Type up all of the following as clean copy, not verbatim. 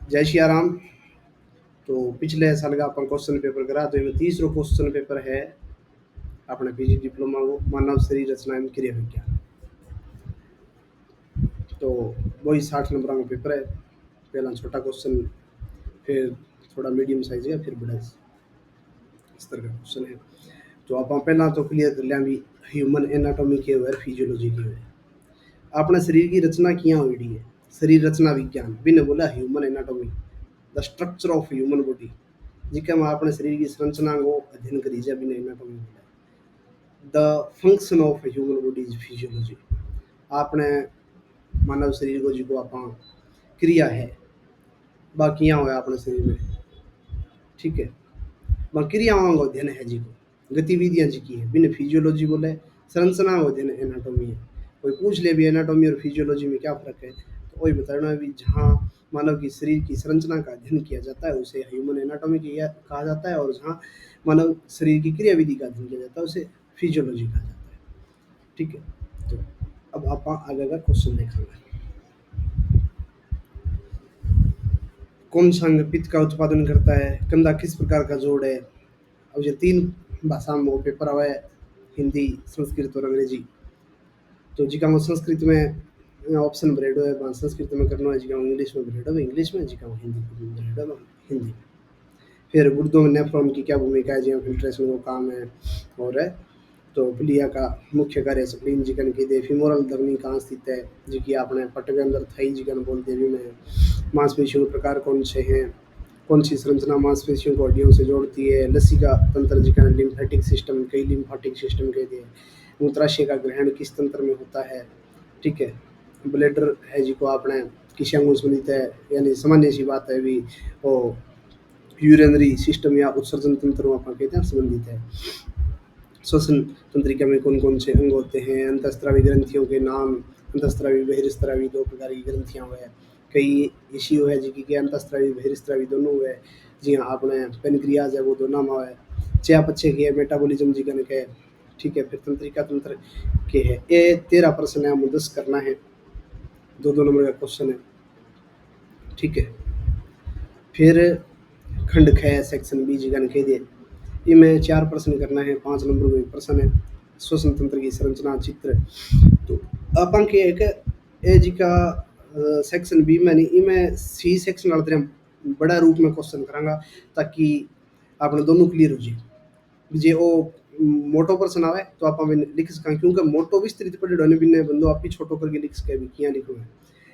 जय श्री राम। तो पिछले साल का अपन क्वेश्चन पेपर करा तो ये तीसरो क्वेश्चन पेपर है अपने पीजी डिप्लोमा को मानव शरीर रचना एवं क्रिया विज्ञान। तो वही 60 नंबर का पेपर है। पहला छोटा क्वेश्चन, फिर थोड़ा मीडियम साइज है, फिर बड़ा स्तर का क्वेश्चन है। तो आप पहला तो क्लियर कर लिया भी ह्यूमन एनाटॉमी के और फिजियोलॉजी के है। अपने शरीर की रचना किया हुई है शरीर रचना विज्ञान बिन बोला human anatomy the structure of human body जिसके हम अपने शरीर की संरचना को अध्ययन करी जाए बिना anatomy the function of human body is physiology. आपने मानव शरीर को जिको आप क्रिया है बाकियाँ हुआ अपने शरीर में, ठीक है। वहाँ क्रियाओं का अध्ययन है जी को गतिविधियाँ जी की है बिना फिजियोलॉजी बोले संरचना का अध्ययन एनाटॉमी है। कोई पूछ ले भी एनाटॉमी और फिजियोलॉजी में क्या फ़र्क है तो वही बताना है भी जहाँ मानव की शरीर की संरचना का अध्ययन किया जाता है उसे ह्यूमन एनाटॉमी कहा जाता है, और जहाँ मानव शरीर की क्रियाविधि का अध्ययन किया जाता है उसे फिजियोलॉजी कहा जाता है, ठीक है। तो अब आप आगे का क्वेश्चन देखेंगे। कौन सा अंग पित्त का उत्पादन करता है, कंधा किस प्रकार का जोड़ है। अब ये तीन भाषा में वो पेपर हुआ है, हिंदी संस्कृत और अंग्रेजी। तो जी का संस्कृत में ऑप्शन भरेडो है वहाँ संस्कृत में करना है, जी का इंग्लिश में भरेडो है इंग्लिश में, जी का हिंदी में भरेडो है हिंदी में। फिर उर्दू में नेफ्रॉन की क्या भूमिका है, जी फिल्ट्रेशन वो काम है। और है तो प्लिया का मुख्य कार्य स्प्लीन जिकन की दे फीमोरल धमनी कहाँ स्थित है, जी की आपने पट के अंदर थाई जिकन बोल देवी में। मांसपेशियों के प्रकार कौन से हैं, कौन सी संरचना मांसपेशियों को हड्डियों से जोड़ती है। लसिका तंत्र जिका लिम्फेटिक सिस्टम कई लिम्फाटिक सिस्टम कहते हैं। मूत्राशय का ग्रहण किस तंत्र में होता है, ठीक है। ब्लेडर है जी को आपने किसी अंगों संबंधित है, यानी सामान्य सी बात है भी वो यूरिनरी सिस्टम या उत्सर्जन तंत्र वहाँ पर कहते हैं संबंधित है। श्वसन तंत्रिका में कौन कौन से अंग होते हैं, अंतःस्रावी ग्रंथियों के नाम। अंतःस्रावी बहिर्स्रावी दो प्रकार की ग्रंथियाँ हुए, कई इश्यू है जिनकी अंतःस्रावी बहिर्स्रावी दोनों हुए। जी हाँ आपने पेनक्रियाज है वो दो नाम हुआ है। चयापचय के मेटाबॉलिज्म जी का है, ठीक है। फिर तंत्रिका तंत्र के है। ये 13 प्रश्न है, हम 10 करना है, दो दो नंबर का क्वेश्चन है, ठीक है। फिर खंड ख सेक्शन बी जी का कह दिए इनमें 4 प्रश्न करना है, 5 नंबर में प्रश्न है। श्वसन तंत्र की संरचना चित्र। तो अपन के एक ए जी का सेक्शन बी में नहीं इनमें सी सेक्शन वाले हम बड़ा रूप में क्वेश्चन करांगा ताकि आपने दोनों क्लियर हो जाए। जे ओ मोटो प्रश्न आवे तो आप हमें लिख सकें, क्योंकि मोटो विस्तृत पढ़े होने बिना बंदो आप ही छोटो करके लिख सके भी किया लिखो है।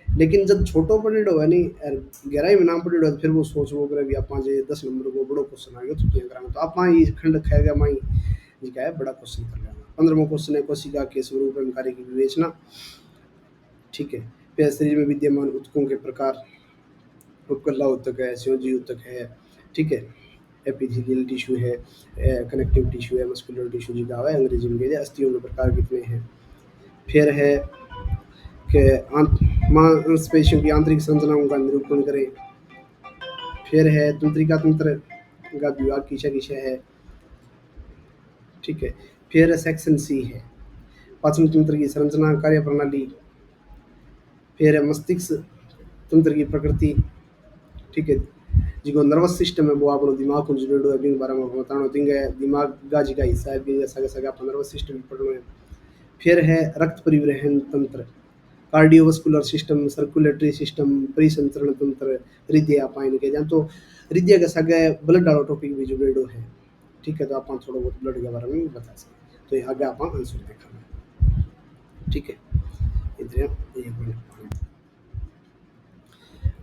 लेकिन जब छोटो पढ़ेड़ो है नहीं यार गहराई में नाम पढ़ेड़ो है, तो फिर वो सोच वो करे भी आप जे 10 नंबर को बड़ो क्वेश्चन आ गया तो क्या करांगे। तो आप ये खंड खाएगा माई जी का है बड़ा क्वेश्चन कर लेना। 15वां क्वेश्चन है कोशिका के स्वरूप एवं कार्य की विवेचना, ठीक है। फिर शरीर में विद्यमान ऊतकों के प्रकार, उपकला ऊतक है, संयोजी ऊतक है, ठीक है। एपिथेलियल टिश्यू है, कनेक्टिव टिश्यू है, मस्कुलर टिश्यू जी का है अंग्रेजी में कहते हैं। अस्थियों के प्रकार कितने हैं। फिर है कि मांसपेशियों की आंतरिक संरचनाओं का निरूपण करें। फिर है तंत्रिका तंत्र का विभाग किसे किसे है, ठीक है। फिर सेक्शन सी है पाचन तंत्र की संरचना कार्य प्रणाली। फिर है मस्तिष्क तंत्र की प्रकृति, ठीक है। जो नर्वस सिस्टम है वो आपको दिमाग को जुड़े है बारे में बताना होती दिमाग का जी का हिस्सा है सगा सगा नर्वस सिस्टम पढ़ना है। फिर है रक्त परिवहन तंत्र, कार्डियोवास्कुलर सिस्टम, सर्कुलेटरी सिस्टम, परिसंचरण तंत्र, हृदय आप इनके जान तो हृदय का सगा ब्लड वाला टॉपिक भी जो बेडो है, ठीक है। तो आप थोड़ा बहुत ब्लड के बारे में भी बता सकते, तो ये आगे आप आंसर देखा, ठीक है। इधर एक मिनट।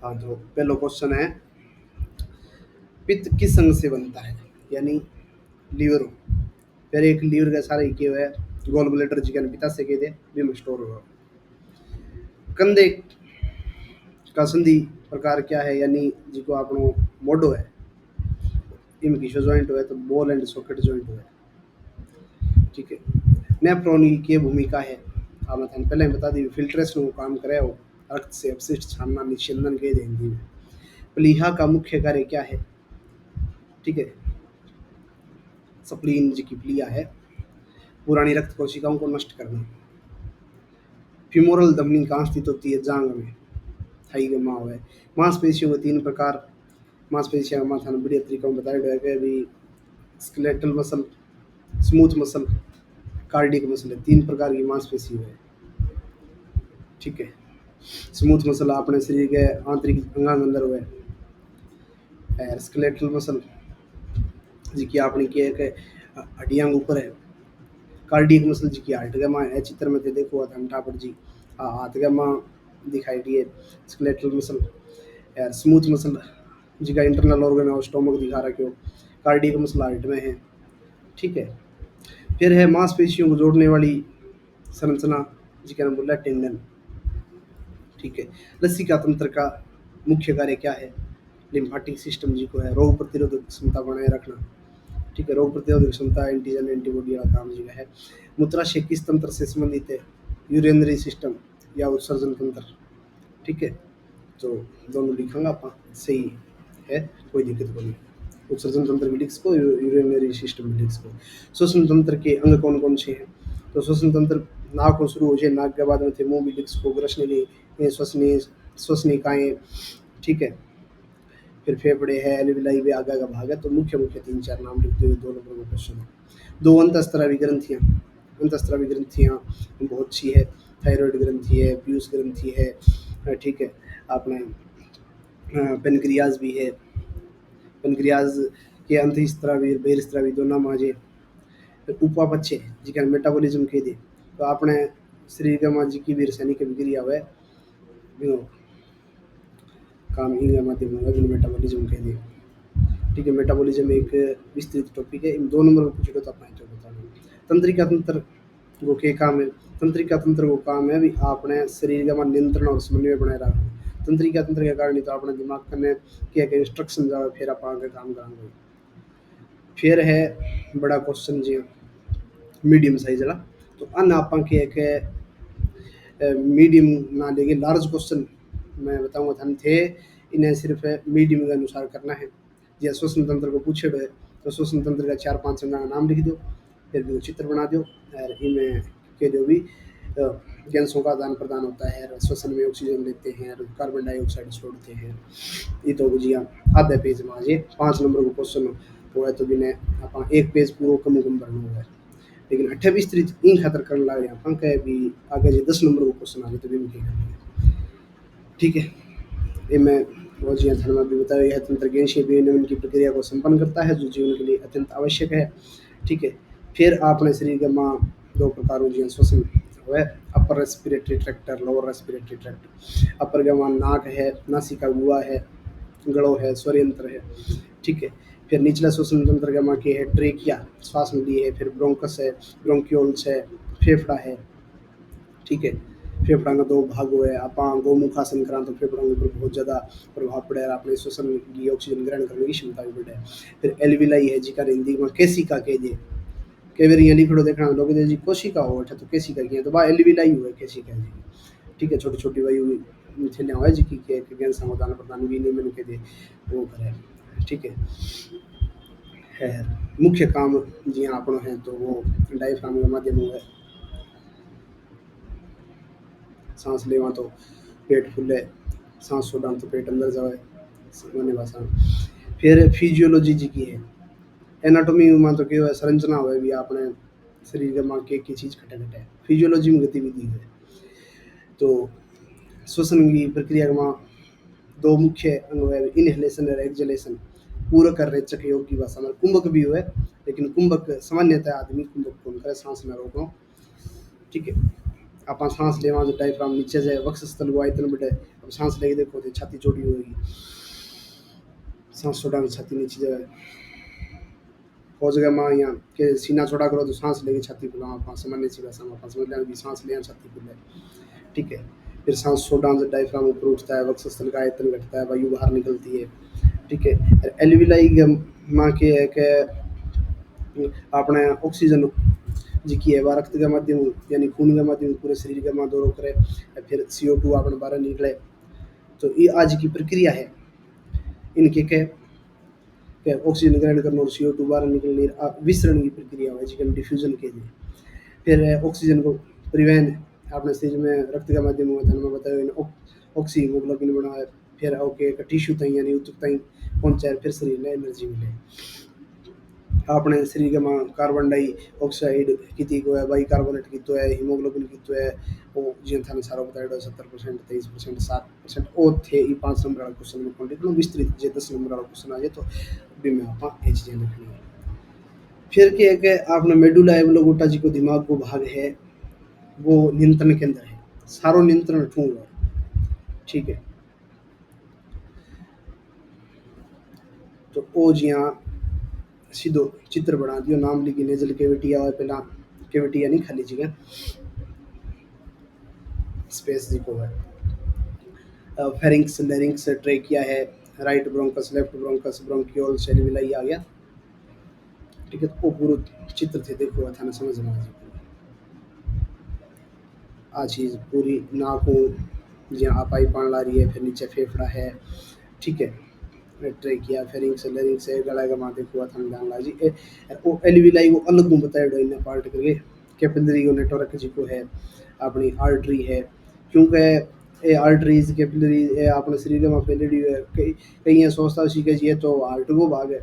हाँ तो पहला क्वेश्चन है पित्त किस अंग से बनता है, यानी लीवर। फिर एक लीवर का सारा किए हुआ है गोल ब्लेडर जिकन पिता से कहते भी स्टोर हो। कंधे का संधि प्रकार क्या है, यानी जिको आपनो मोडो है इनकी जॉइंट हुआ है तो बॉल एंड सॉकेट जॉइंट हुआ है, ठीक है। नेफ्रॉन की भूमिका है आप मैंने पहले बता दी, फिल्ट्रेशन को काम करे हो, रक्त से अपशिष्ट छानना निस्यंदन के हिंदी में। प्लीहा का मुख्य कार्य क्या है, ठीक है। स्प्लीन जी की प्लिया है पुरानी रक्त कोशिकाओं को नष्ट करना। फीमोरल धमनी कहाँ स्थित होती है, जांग में। थाई गमा हुए। मांसपेशियों के तीन प्रकार। मांसपेशियां माथा ने बढ़िया तरीका में बताया है कि अभी skeletal muscle, smooth muscle, cardiac muscle है, तीन प्रकार की मांसपेशी है। ठीक है। स्मूथ मसल अपने शरीर के आंतरिक अंगांग अंदर हुए। स्केलेटल मसल जिकी अपनी के एक हड्डियां के ऊपर है। कार्डियक मसल जी की हार्ट के मां है, चित्र में ते देखो था ठाकुर जी हाथ के मां दिखाई दी है स्केलेटल मसल। यार स्मूथ मसल जी का इंटरनल ऑर्गन है, स्टोमक दिखा रखे हो। कार्डियक मसल हार्ट में है। ठीक है। फिर है मांसपेशियों को जोड़ने वाली संरचना जिसका नाम बोला टेंडन। ठीक है। लसिका तंत्र का मुख्य कार्य क्या है? लिम्फाटिक सिस्टम जी को है रोग प्रतिरोधक क्षमता बनाए रखना। ठीक है। रोग प्रतिरोधक क्षमता, एंटीजन एंटीबॉडी वाला काम जी का है। मूत्राशय किस तंत्र से संबंधित है? यूरिनरी सिस्टम या उत्सर्जन तंत्र। ठीक है। तो दोनों लिखांगा आप सही है, कोई दिक्कत को नहीं। उत्सर्जन तंत्र भी लिख सको, यूरिनरी सिस्टम भी लिख सको। श्वसन तंत्र के अंग कौन कौन से हैं? तो श्वसन तंत्र नाक को शुरू हो जाए, नाक के बाद में थे मुंह भी लिख सको, ग्रसनीय, श्वसनीय, श्वसनिकाएं। ठीक है। फिर फेफड़े है, एलविलाई भी आगे का भाग है। तो मुख्य मुख्य तीन चार नाम लिखते हुए दो नंबर में क्वेश्चन है। दो अंतःस्त्रावी ग्रंथियां। अंतःस्त्रावी ग्रंथियां बहुत सी है। थायराइड ग्रंथि है, पीयूष ग्रंथि है। ठीक है। आपने पेनक्रियाज भी है। पेनक्रियाज के अंतःस्त्रावी और बहिर्स्त्रावी दोनों माजे। उपापचय जिका मेटाबॉलिज्म कह दे। तो आपने शरीर के मां जी की भी रासायनिक अभिक्रिया हुआ है, काम ही का माध्यम होगा जिन्हें मेटाबॉलिज्म कह दे। ठीक है। मेटाबॉलिज्म एक विस्तृत टॉपिक है, इन दो नंबर को पूछो तो अपना तो बता दो। तंत्रिका तंत्र वो के काम है? तंत्रिका तंत्र वो काम है भी आपने शरीर का नियंत्रण और समन्वय बनाए रखना। तंत्रिका तंत्र के कारण ही तो अपने दिमाग करने क्या क्या इंस्ट्रक्शन जावे, फिर आप आगे काम करेंगे। फिर है बड़ा क्वेश्चन जी, मीडियम साइज वाला। तो अन आपा के एक मीडियम ना लेके लार्ज क्वेश्चन मैं बताऊंगा थाने थे। इन्हें सिर्फ मीडियम के अनुसार करना है। या श्वसन तंत्र को पूछे हुए तो श्वसन तंत्र का चार पांच अंगा का नाम लिख दो, फिर भी वो चित्र बना दो और इनमें के जो भी गैसों का आदान प्रदान होता है, श्वसन में ऑक्सीजन लेते हैं और कार्बन डाइऑक्साइड छोड़ते हैं। ये तो बुझिया आधे पेज में आज ये 5 नंबर को क्वेश्चन हुआ है, तो बिना आप एक पेज पूरा कम कम भरना हुआ है। लेकिन 28 तरीक इन खातर करने लग रहे हैं कह भी आगे जो 10 नंबर को क्वेश्चन आ गए तो भी उनके करना है। ठीक है। ये मैं वो जी धर्म में भी बताया यह तंत्र गैसीय विनिमय की प्रक्रिया को संपन्न करता है जो जीवन के लिए अत्यंत आवश्यक है। ठीक है। फिर आपने शरीर के मां दो प्रकारों जी श्वसन हुआ है, अपर रेस्पिरेटरी ट्रैक्ट और लोअर रेस्पिरेटरी ट्रैक्ट। अपर के मां नाक है, नासिका गुहा है, गड़ो है, स्वरयंत्र है। ठीक है। फिर निचला श्वसन तंत्र का मां के है ट्रेकिया, श्वास नली है, फिर ब्रोंकस है, ब्रोंक्यूल्स है, फेफड़ा है। ठीक है। फेफड़ा का दो भाग हुए, आप गोमुखासन करा तो फेफड़ों के ऊपर बहुत ज़्यादा प्रभाव पड़े और अपने श्वसन की ऑक्सीजन ग्रहण करने की क्षमता भी बढ़े। फिर एलविलाई है जिका हिंदी में केसिका कह दे। कई बार यहाँ लिखो देखना लोग जी कोशिका हो अच्छा तो केसिका की है, तो बा एलविलाई हुआ केसिका जी। ठीक है। छोटी छोटी वायु थैलियाँ हुआ जी की के समाधान प्रदान भी नियमन के दे वो करे। ठीक है। मुख्य काम जी हाँ अपनों है तो वो डायफ्राम के माध्यम हुआ है। सांस लेवा तो पेट फूले, सांस छोड़ा तो पेट अंदर जाए, सामान्य भाषा में। फिर फिजियोलॉजी जी की है। एनाटॉमी में तो क्या है संरचना हुआ भी आपने शरीर के मां के चीज खटे खटे फिजियोलॉजी में गतिविधि है। तो श्वसन की प्रक्रिया में दो मुख्य अंग है, इनहेलेशन और एक्सहेलेशन। पूरक और रेचक योग की भाषा में कुंभक भी हुआ है, लेकिन कुंभक सामान्यतः आदमी कुंभक कौन करे सांस न रोको। ठीक है। आप सांस लेवा जो डायफ्राम नीचे से वक्षस्थल को इतना बड़े, अब सांस लेके देखो तो छाती चौड़ी होगी, सांस छोड़ा छाती नीचे जाए। हो जगह माँ यहाँ के सीना चौड़ा करो तो सांस लेके छाती फुला, आप सामान्य सी भाषा में आप समझ लें कि सांस ले छाती फुले। ठीक है। फिर सांस छोड़ा जब डायफ्राम ऊपर उठता है, वक्षस्थल का आयतन घटता है, वायु बाहर निकलती है। ठीक है। एलविलाई माँ के एक अपने ऑक्सीजन जिकी है वह रक्त के माध्यम यानी खून के माध्यम पूरे शरीर के मां दौरों करे, फिर CO2 अपने बाहर निकले। तो ये आज की प्रक्रिया है इनके के ऑक्सीजन ग्रहण करना और CO2 बाहर निकलने विसरण की प्रक्रिया है जिसको डिफ्यूजन के लिए। फिर ऑक्सीजन को परिवहन अपने शरीर में रक्त का माध्यम हुआ था मैं बताया ऑक्सी हीमोग्लोबिन बनाए, फिर ओके एक टिश्यू ताईं यानी ऊतक ताईं पहुंचे, फिर शरीर ने एनर्जी मिले। अपने शरीर के में कार्बन डाइऑक्साइड कितनी को है, बाइकार्बोनेट कितो है, हीमोग्लोबिन कितो है, वो जिन थाने सारा बताया 70%, 23%, 7% और थे ये 5 नंबर वाला क्वेश्चन में कंटिन्यू विस्तृत जे 10 नंबर वाला क्वेश्चन आ जाए तो भी में आप ये चीजें लिखनी है। फिर क्या है कि आपने मेडुला एब्लोगोटा जी को दिमाग को भाग है, वो नियंत्रण के अंदर है, सारो नियंत्रण ठूंग है। ठीक है, तो ओ जी हाँ सीधो चित्र बना दियो, नाम लिखी नेजल कैविटी आवे पहला, कैविटी यानी खाली जगह, स्पेस जी को है। फेरिंग्स लेरिंग्स ट्रेकिया है, right bronchus left bronchus bronchiole सेल्यूलाई आ गया। ठीक है, तो वो पूरा चित्र थे देखो था ना, समझ में आ जाए आ चीज़ पूरी नाक हो जहाँ आप आई पान ला रही है, फिर नीचे फेफड़ा है। ठीक है, ट्रेकिया फेरिंग्स लेरिंग्स है, गला का माथे हुआ था ध्यान ला जी ओ एलवीलाई को अलग को बताया इन्हें पार्ट करके, कैपिलरी को नेटवर्क जी को है, अपनी आर्टरी है, क्योंकि ये आर्टरीज कैपिलरी ये अपने शरीर में फैलेडी है, कई कई ये सोचता उसी के जी तो हार्ट को भाग है,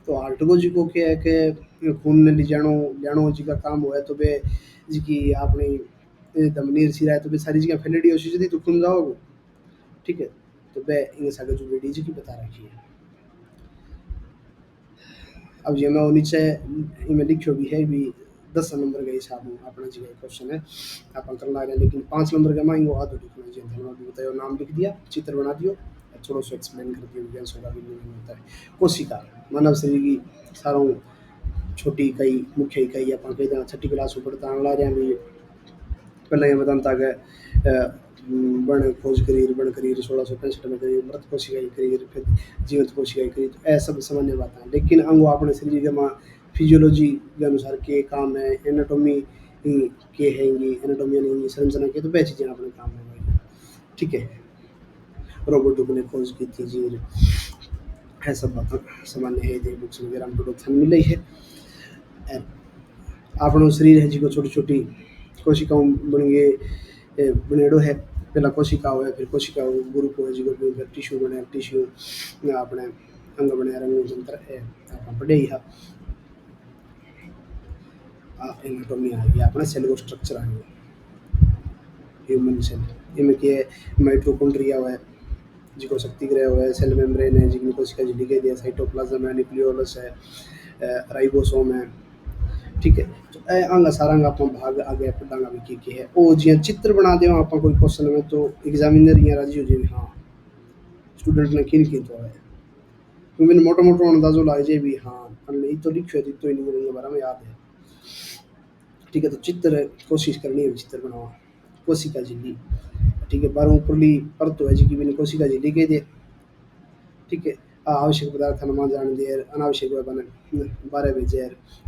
तो हार्ट को जी को क्या है कि खून ने ले जानो जानो जी का काम हुआ है, तो वे जी की अपनी धमनी सिरा है, तो वे सारी जगह फैलेडी उसी जी तो खून जाओगे। ठीक है, तो वे इन सारे जो वीडियो जी की बता रखी है। अब ये मैं नीचे इनमें लिखो भी है भी 10 नंबर के हिसाब में अपना जी का क्वेश्चन है, आप कर ला रहे हैं, लेकिन 5 नंबर का मैं वो आधो लिखना चाहिए, धन्यवाद बताओ, नाम लिख दिया, चित्र बना दियो, थोड़ा सा एक्सप्लेन कर दिया विज्ञान सोडा भी नहीं होता है। कोशिका मानव शरीर की सारों छोटी इकाई मुख्य इकाई अपन कही छठी क्लास ऊपर तान ला रहे हैं भी, पहले ये बताता है बण खोज करीर बण करीर 1665 में करीर मृत कोशिका करीर, फिर जीवित कोशिका करीर, तो ऐसा सब सामान्य बात है, लेकिन अंग अपने शरीर के माँ फिजियोलॉजी के अनुसार के काम है, एनाटोमी के है, एनाटोमी यानी संरचना के, तो वह चीज़ें अपने काम है। ठीक है, रोबोट ने खोज की थी जी, है सब बात सामान्य है, ये बुक्स वगैरह में प्रोडक्शन मिल रही है। આપણું શરીર है जी को छोटी छोटी कोशिकाओं बन गए बनेड़ो है, पहला कोशिका हो फिर कोशिका ग्रुप हो जी को फिर टिश्यू बने, टिश्यू अपने अंग बने, रंग जंत्र है आप पढ़े ही एनाटॉमी आ गया, अपने सेल को स्ट्रक्चर आ गया, ह्यूमन सेल इनमें के माइटोकॉन्ड्रिया है जिको शक्ति ग्रह हुआ है, सेल मेम्ब्रेन है जिनकी कोशिका झिल्ली के दिया, साइटोप्लाज्म है, न्यूक्लियोलस है, राइबोसोम है। ठीक है, तो ए आंगा सारांगा अपन भाग आगे पढ़ांगा भी की है ओ जिया चित्र बना दे आप कोई क्वेश्चन में, तो एग्जामिनर यहाँ राजी हो जाए हाँ स्टूडेंट ने किन की तो है, तो मैंने मोटा मोटा अंदाजो लाग जाए भी हाँ हमने ये तो लिखो है तो इन के बारे में याद है। ठीक है, तो चित्र कोशिश करनी है चित्र बनाओ, कोशिका झिल्ली। ठीक है, बारह ऊपरली परत है जी की मैंने कोशिका झिल्ली कह दे। ठीक है, आवश्यक पदार्थ अनुमान जान देर अनावश्यक बने 12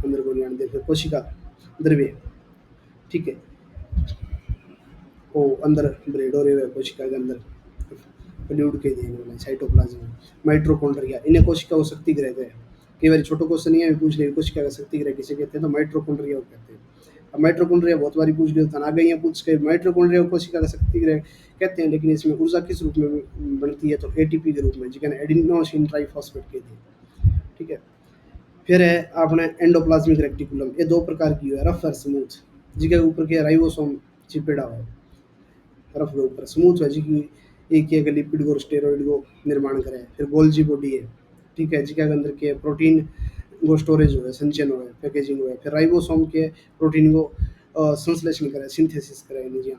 अंदर को जान दे, फिर कोशिका द्रव्य। ठीक है, वो अंदर ब्रेड हो रहे हुए कोशिका के अंदर फ्लूइड के देने वाले साइटोप्लाज्म माइट्रोकॉन्ड्रिया, इन्हें कोशिका को शक्ति ग्रह है। कई बार छोटो क्वेश्चन नहीं है पूछ ले कोशिका का शक्ति ग्रह किसे कहते हैं, तो माइट्रोकॉन्ड्रिया को कहते हैं। अब माइट्रोकॉन्ड्रिया बहुत बारी पूछ लिया था, आगे यहाँ पूछ के माइट्रोकॉन्ड्रिया को कोशिका का शक्ति ग्रह कहते हैं, लेकिन इसमें ऊर्जा किस रूप में बनती है, तो एटीपी के रूप में, जिसे एडिनोसिन ट्राइफॉस्फेट कहते हैं। ठीक है, फिर है अपने एंडोप्लाज्मिक रेक्टिकुलम, ये दो प्रकार की है, रफ और स्मूथ, जिसके ऊपर के राइबोसोम चिपेड़ा हुआ है, रफ के ऊपर स्मूथ है जी की एक एक लिपिड और स्टेरॉइड को निर्माण करे, फिर गोल्जी बॉडी है। ठीक है, जिसके अंदर के प्रोटीन को स्टोरेज हो है, संचयन हो है, पैकेजिंग हो है, फिर राइबोसोम के प्रोटीन को संश्लेषण करे, सिंथेसिस करे निजिया।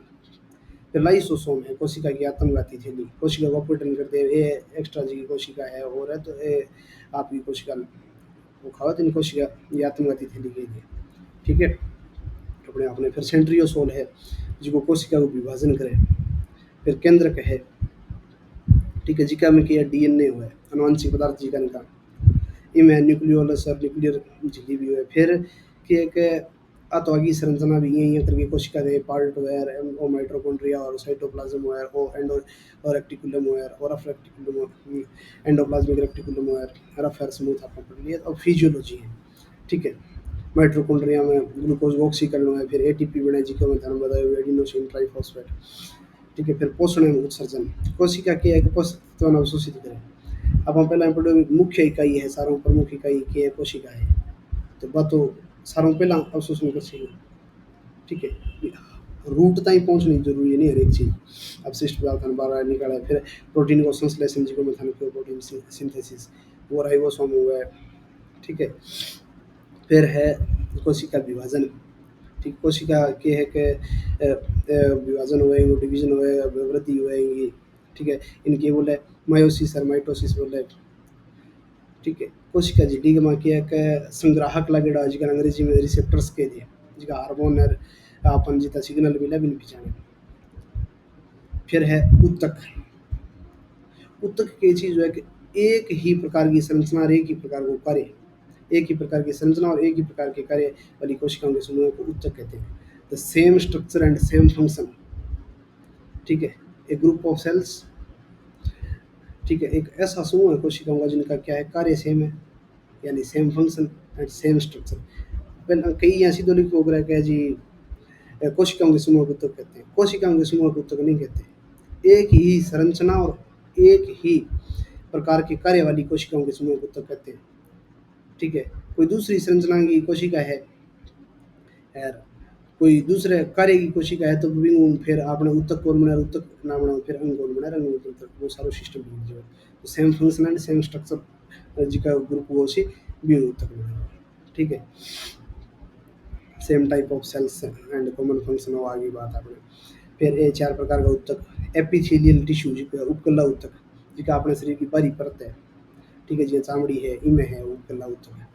फिर लाइसोसोम है कोशिका की आत्मघाती थैली, कोशिका को अपघटन करते हैं, ये एक्स्ट्रा जी की कोशिका है और है, तो ये आपकी कोशिका वो खाओ तो इन कोशिका ये आत्मघाती थैली के लिए। ठीक है, अपने अपने फिर सेंट्रियोसोल है जिसको कोशिका को विभाजन करे, फिर केंद्रक है। ठीक है, जिका में किया डीएनए हुआ है, अनुवांशिक पदार्थ जिका का इनमें न्यूक्लियोलस और न्यूक्लियर झिल्ली भी हुआ है, फिर कि एक आत्वागी संरचना भी है करके कोशिका के पार्ट वेयर ओ माइटोकॉन्ड्रिया और साइटोप्लाज्म वेयर ओ एंडो और रेक्टिकुलम वेयर और rough reticulum endoplasmic reticulum where rough और स्मूथ आपको पढ़ लिया, और फिजियोलॉजी है। ठीक है, माइटोकॉन्ड्रिया में ग्लूकोज ऑक्सीकरण है, फिर एटीपी बने जिसको मैं धर्म बताया एडिनोसिन ट्राइफॉस्फेट। ठीक है। फिर पोषण एवं उत्सर्जन, कोशिका क्या है कि पोषक तत्व अवशोषित करे। अब हम पहले पढ़े मुख्य इकाई है सारों प्रमुख इकाई क्या है, कोशिका है। तो बातों सारों पहला अवशोषण कर सके, ठीक है। रूट तक पहुंचनी जरूरी नहीं हर एक चीज। अपशिष्ट पदार्थ बाहर निकाला, फिर प्रोटीन को संश्लेषण जिको मैथानिक प्रोटीन सिंथेसिस, वो राइबोसोम हुआ है, ठीक है। फिर है कोशिका विभाजन, ठीक। कोशिका के है कि विभाजन हुए, डिवीजन हुए, वृद्धि हुएगी, ठीक है। इनके बोले मायोसिस और माइटोसिस बोले, ठीक है। कोशिका झिल्ली के माँ की एक संग्राहक लगेड़ा जिका अंग्रेजी में रिसेप्टर्स के लिए, जिका हार्मोन और अपन जितना सिग्नल मिला बिन पहचाने। फिर है उत्तक, उत्तक की चीज जो है कि एक ही प्रकार की संरचना और एक ही प्रकार को कार्य, एक ही प्रकार की संरचना और एक ही प्रकार के कार्य वाली कोशिकाओं के समूह को उत्तक कहते हैं। The same structure and same function, ठीक है। ए ग्रुप ऑफ सेल्स, ठीक है। एक ऐसा समूह है कोशिकाओं का जिनका क्या है, कार्य सेम है, यानी same function and same structure. पहले कई ऐसी तो लिखो रहा है जी कोशिकाओं के समूह को उत्तक कहते हैं, कोशिकाओं के समूह को उत्तक नहीं कहते। एक ही संरचना और एक ही प्रकार के कार्य वाली कोशिकाओं के समूह को उत्तक कहते हैं, ठीक है। कोई दूसरी संरचना की कोशिका है यार, कोई दूसरे कार्य की कोशिका है तो भी फिर आपने उत्तक कौन बना, उत्तक ना बनाओ, फिर अंग कौन बना, रंग उत्तक, वो सारा सिस्टम बन जाए। तो same function and same structure जिका ग्रुप वो से भी उत्तक बना, ठीक है। Same type of cells and common function हो आगे बात आपने। फिर ये चार प्रकार का उत्तक, एपिथेलियल टिश्यू जिका उपकला उत्तक, जिका अपने शरीर की बाहरी परत है, ठीक है। जी चामड़ी है इनमें है उपकला उत्तक है।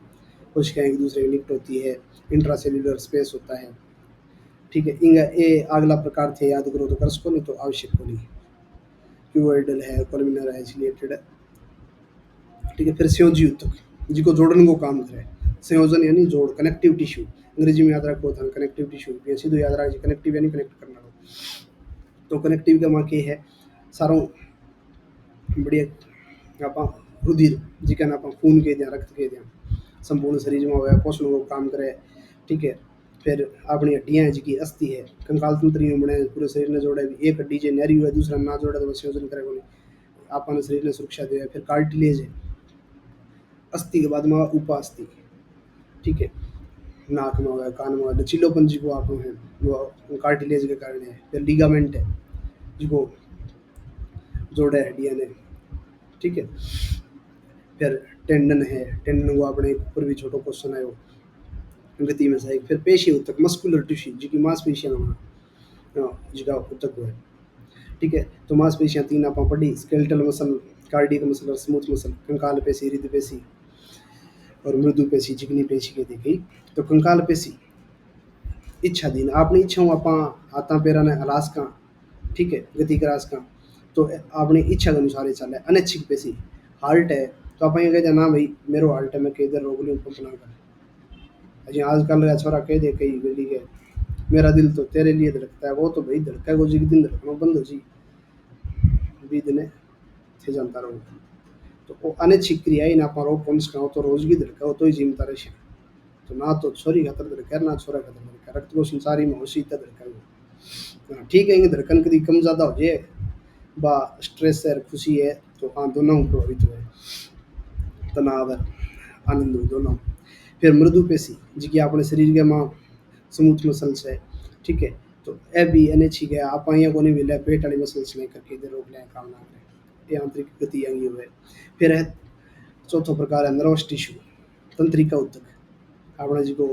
कोशिकाएं एक दूसरे की निकट होती है, इंट्रासेल्युलर स्पेस होता है, ठीक है। इंगा ए अगला प्रकार थे याद करो तो कर सको, नहीं तो आवश्यक को नहीं। क्यूबोइडल है, कोलमिनर है, सिलिएटेड है, ठीक है। फिर संयोजी उत्तक जिको जोड़ने को काम करे, संयोजन यानी जोड़, कनेक्टिव टिश्यू, अंग्रेजी में याद रखो था कनेक्टिव टिश्यू, ये सीधे याद रख कनेक्टिव यानी कनेक्ट करना हो। तो कनेक्टिव का माँ के है सारों बढ़िया आप रुधिर जिका आप खून के दिया, रक्त के दिया संपूर्ण शरीर में होया पोषण को काम करे, ठीक है। फिर अपनी हड्डियां हैं जिकी अस्थि है, कंकाल तंत्र में बने पूरे शरीर ने जोड़े, एक हड्डी जे नहरी हुआ दूसरा ना जोड़े तो संयोजन करेगा नहीं, आपने शरीर ने सुरक्षा दे। फिर कार्टिलेज है, अस्थि के बाद में उपास्थि, ठीक है। नाक में हुआ, कान में हुआ, लचीलोपन जिको आप है वो कार्टिलेज के कारण है। फिर लिगामेंट है जिको जोड़े हड्डियां ने, ठीक है। फिर टेंडन है, टेंडन को आपने ऊपर भी छोटो क्वेश्चन आयो गति में सही। फिर पेशी उत्तक, मस्कुलर टिश्यू जिकी मांसपेशियां जिका उत्तक हुआ है, ठीक है। तो मांसपेशियां तीन आप पढ़ी, स्केलेटल मसल, कार्डियक मसल और स्मूथ मसल, कंकाल पेशी, हृदय पेशी और मृदु पेशी, चिकनी पेशी के देखी। तो कंकाल पेशी इच्छा दीन आपने इच्छा आप हाथा पैर ने हलास का, ठीक है, गति करास का, तो अपनी इच्छा के अनुसार ही चले। अनिच्छिक पेशी हार्ट है, तो आप ये कहते ना भाई मेरो हार्ट है मैं किधर रोक लूँ पंप ना कर। अजी आजकल का छोरा कह दे कई गली के मेरा दिल तो तेरे लिए धड़कता है, वो तो भाई धड़का को जिस दिन धड़कना बंद हो जी भी दिन थे जानता रहो। तो वो अनिच्छिक क्रिया ही ना पारो कौन सा तो रोज की धड़का हो तो ही जिमता रहे। तो ना तो छोरी खातर धड़का ना छोरा खातर धड़का, रक्त को संसारी में होशी तक धड़का हो। हाँ, ठीक है, ये धड़कन कभी कम ज़्यादा हो जाए बा स्ट्रेस है खुशी है तो हाँ दोनों प्रभावित हुए, तनाव है आनंद हुए दोनों। फिर मृदु पेशी जिकी अपने शरीर के माँ स्मूथ मसल्स है, ठीक है। तो ए भी अनिच्छिक है आप यहाँ को नहीं मिला पेट वाली मसल्स नहीं करके इधर रोक लें काम ना करें, ये आंतरिक गति आएंगी हुए। फिर है चौथा प्रकार है नर्वस टिश्यू, तंत्रिका उत्तक अपने जी को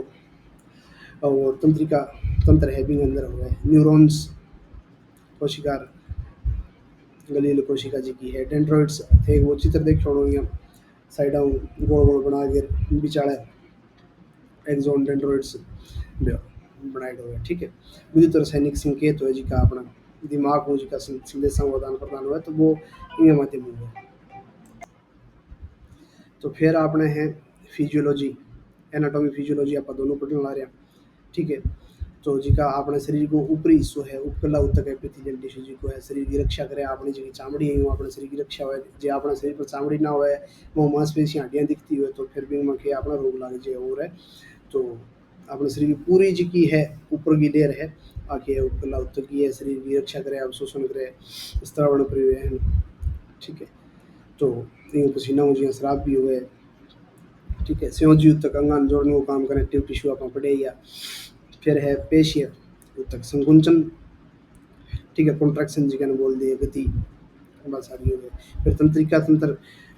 वो तंत्रिका तंत्र है भी अंदर हुआ है। न्यूरॉन्स कोशिकार गलील कोशिका जी की है। डेंड्रॉइड्स थे वो चित्र देख छोड़ो साइड गोल गोल बना के बिचाड़ा एक्सोन डेंड्रॉइड्स बनाए हुए हैं, ठीक है। विद्युत रासायनिक संकेत हो जिका अपना दिमाग को जिका संदेशा को आदान प्रदान हुआ है तो वो इनके माध्यम हुआ है। तो फिर आपने हैं फिजियोलॉजी, एनाटॉमी फिजियोलॉजी आप दोनों पढ़ने ला रहे हैं, ठीक है। तो जिका अपने शरीर को ऊपरी हिस्सो है उपकला उत्तक है, एपिथेलियल टिश्यू जिको है शरीर की रक्षा करे, अपनी जी चामड़ी है वो अपने शरीर की रक्षा हुए। जो अपने शरीर पर चामड़ी ना हुए वो मांसपेशियां हड्डियां दिखती हुए तो फिर भी में के अपना रोग लग जाए और है। तो अपने शरीर की पूरी जी की है ऊपर की लेयर है आके उपकला उत्तकीय शरीर की रक्षा करे, अवशोषण करे, स्त्रावण परिवहन। ठीक है, तो यूँ पसीना हो जियां शराब भी हुए। ठीक है, संयोजी ऊतक अंगान जोड़ने को काम कनेक्टिव टिश्यू आप पढ़े या। फिर है पेशीय ऊतक संकुंचन। ठीक है, कॉन्ट्रैक्शन जिगन बोल दिए गति, बहुत सारी हो गई। फिर तंत्रिका तंत्र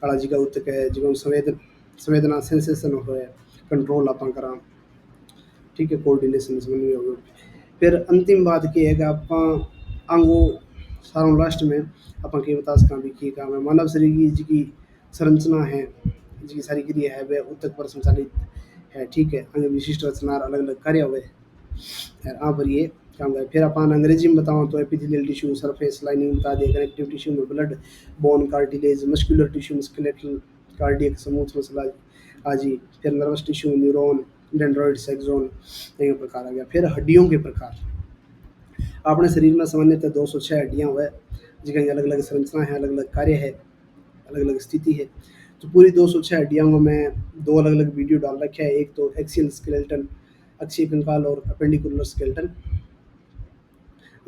वाला जिगा ऊतक है जिगों संवेदना सेंसेशन हो है, कंट्रोल आप करा। ठीक है, कोऑर्डिनेशन समन्वय हो गया। फिर अंतिम बात की है कि आप अंगों सारों लास्ट में अपन के बता सका भी की काम है मानव शरीर की जिकी संरचना है, जिकी सारी क्रिया है वह ऊतक पर संचालित है। ठीक है, अंग विशिष्ट रचना अलग अलग कार्य हुए यार आप पर ये काम करे। फिर अपन अंग्रेजी में बताऊँ तो एपिथेलियल टिश्यू, सरफेस लाइनिंग बता दिए, कनेक्टिव टिश्यू में blood, bone, cartilage, muscular tissue में स्केलेटल, कार्डियक स्मूथ मसला आजी। फिर नर्वस टिश्यू में न्यूरॉन, डेंड्रॉइड्स, एक्सोन, ये प्रकार आ गया। फिर हड्डियों के प्रकार अपने शरीर में सामान्यतः 206 हड्डियां हुए, जिनकी अलग अलग संरचना है, अलग अलग कार्य है, अलग अलग स्थिति है। तो पूरी 206 हड्डियों में मैं दो अलग अलग वीडियो डाल रखे है, एक तो एक्सियल स्केलेटन अक्षीय कंकाल और अपेंडिकुलर स्केलेटन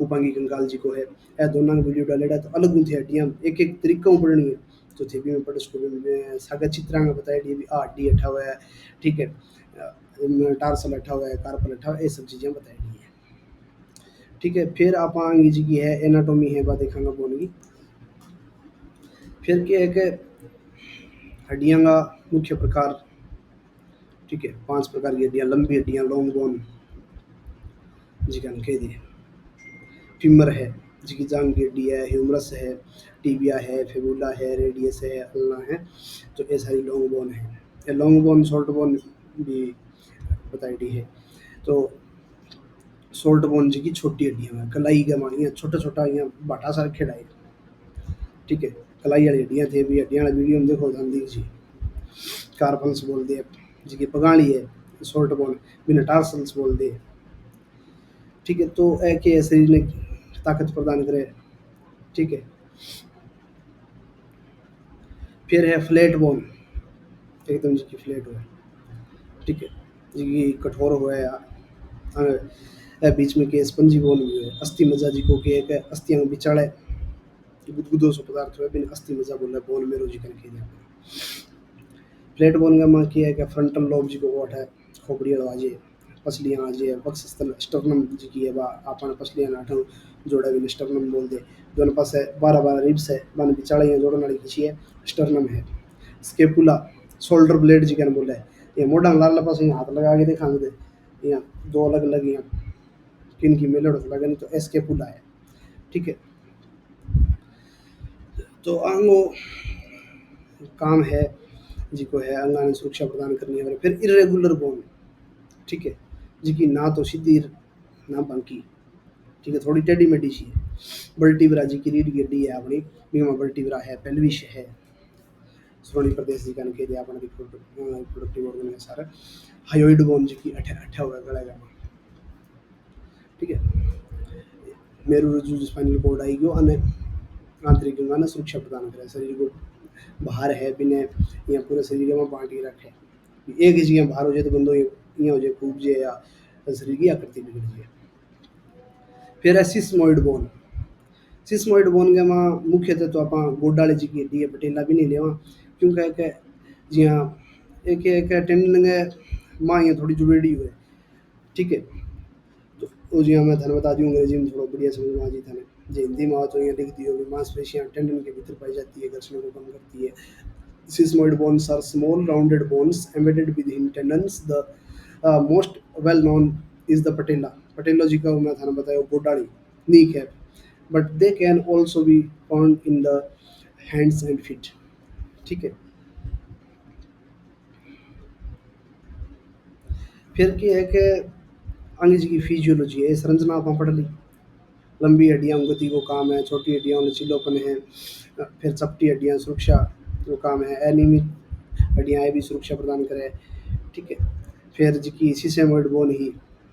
उपांगी कंकाल जी को है। यह दोनों का वीडियो डालेगा तो अलग होती हड्डियां एक एक तरीका पढ़नी है। तो थेबी में पढ़ उसको भी सागा चित्रांग बताया डी भी आ हड्डी अठा हुआ है। ठीक है, टार्सल अठा हुआ है, कार्पल अठा हुआ है, ये सब चीज़ें बताई दी है। ठीक है, फिर आप आगे जी की है एनाटोमी है बात देखांगा बोन की। फिर क्या है कि हड्डियां का मुख्य प्रकार। ठीक है, 5 प्रकार की हड्डियां, लंबी हड्डियां लॉन्ग बोन जी का कह दिए। फीमर है जिसकी जांग की हड्डी है, ह्यूमरस है, टीबिया है, फिबुला है, रेडियस है, अल्ना है। तो ये सारी लॉन्ग बोन है। ये लॉन्ग बोन शॉर्ट बोन भी बताई दी है। तो शॉर्ट बोन जी की छोटी हड्डियां हैं, कलाई के मानिया छोटा छोटा यहाँ बाटा सा खेड़ा है। ठीक है, कलाई वाली हड्डियां थे भी हड्डियां वाला वीडियो में देखो ध्यान जी। कार्पल्स बोल दे जिसकी पगाड़ी है, शॉर्ट बोन बिना टार्सल्स बोल दे। ठीक है, तो एक ये शरीर ने ताकत प्रदान करे। ठीक है, फिर है फ्लैट बोन, एकदम जिसकी फ्लैट हो है। ठीक है, जिसकी कठोर हो है बीच में के स्पंजी बोन भी है। अस्थि मज्जा जी को के एक अस्थियां बिचाड़े गुदगुदो सो पदार्थ है बिन अस्थि मज्जा बोले बोन मेरो जी करके दिया। फ्लैट बोन का मां की है कि फ्रंटल लोब जी को ओठ है, खोपड़ी आवाजे, पसलियां आजे, वक्षस्थल स्टर्नम जी की है बा आपन पसलियां नाठो जोड़ा भी स्टर्नम बोल दे। दोनों पास है 12 रिब्स है, मान बिचाड़े या जोड़न वाली खींची है, स्टर्नम है। स्केपुला शोल्डर ब्लेड जी कहने बोले, ये मोढ़ा लाल पास यहाँ हाथ लगा के देखा दे, यहाँ दो अलग अलग यहाँ किन की मेलड़ लगा नहीं तो स्केपुला है। ठीक है, तो अंगो काम है जिको है अंगान सुरक्षा प्रदान करनी है। फिर इरेगुलर बोन। ठीक है, जिसकी ना तो सीधी ना बांकी। ठीक है, थोड़ी टेढ़ी मेढ़ी सी है। बल्टीब्रा जी की रीढ़ की हड्डी है अपनी, बीमा बल्टीब्रा है, पेल्विस है, श्रोणी प्रदेश जी का के दिया अपना रिप्रोडक्टिव ऑर्गन है सारा। हायोइड बोन जी की अठा अठा हुआ गला का। ठीक है, मेरू रज्जु स्पाइनल कोड आई गयो अने आंतरिक अंगाने सुरक्षा प्रदान करे, शरीर को बाहर है बिने या पूरे शरीर में बांटी रखे। एक जगह बाहर हो जाए तो बंदो ये हो जाए कूब जाए या शरीर की आकृति बिगड़ जाए। फिर है सिस्मोइड बोन। सिस्मोइड बोन के मां मुख्यतः तो आप गोडाले जी की हड्डी है, पटेला भी नहीं लेवा क्योंकि एक जियां एक एक टेंडन के मां ये थोड़ी जुड़ेड़ी हुए। ठीक है, तो वो जी मैं थाने बता दूँ अंग्रेजी में थोड़ा बढ़िया समझ में आ जी थाने। जो हिंदी में तो यहाँ लिख दी होगी, मांसपेशियाँ टेंडन के भीतर पाई जाती है, घर्षण को कम करती है। Sesamoid bones are small, rounded bones embedded within tendons. The most well known is the patella. Patella जी का मैं थाने बताया गोडाली, knee cap, but they can also be found in the hands and feet. ठीक है, फिर क्या है कि अंग जी की फिजियोलॉजी है, संरचना आप पढ़ ली। लंबी हड्डियां गति को काम है, छोटी हड्डियां लचीलोपन है। फिर चपटी हड्डियां सुरक्षा को काम है, एनिमिक हड्डियां ये भी सुरक्षा प्रदान करे। ठीक है, फिर जी सिसेमोइड बोन ही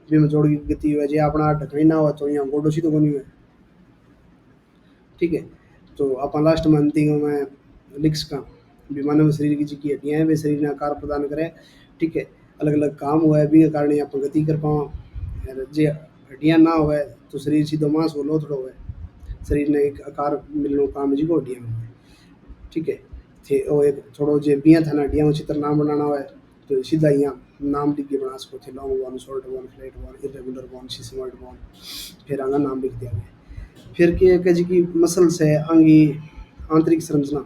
जिनमें जोड़ की गति हुआ जे अपना ढकनी ना हो तो यहाँ गोडो सीधो कोनी हुए। ठीक है, तो अपन लास्ट में अंतिम में लिख्स का भी मानव शरीर की जी हड्डियां हैं वे शरीर ने आकार प्रदान करे। ठीक है, अलग अलग काम हुआ है भी कारण अपन गति कर पाओ जे हड्डियाँ ना होवे तो शरीर सीधो मांस को लोथड़ो होवे। शरीर ने एक आकार मिलनो काम जी को हड्डियाँ में होवे। ठीक है। थे ओ एक थोड़ो जे बिया था हड्डियाँ को चित्र नाम बनाना होवे तो सीधा यहाँ नाम लिख के बना सको थे, long one, short one, flat one, irregular one, sesamoid one, फिर आगे नाम लिख दिया गया। फिर के एक जी की मसल्स है अंगी आंतरिक संरचना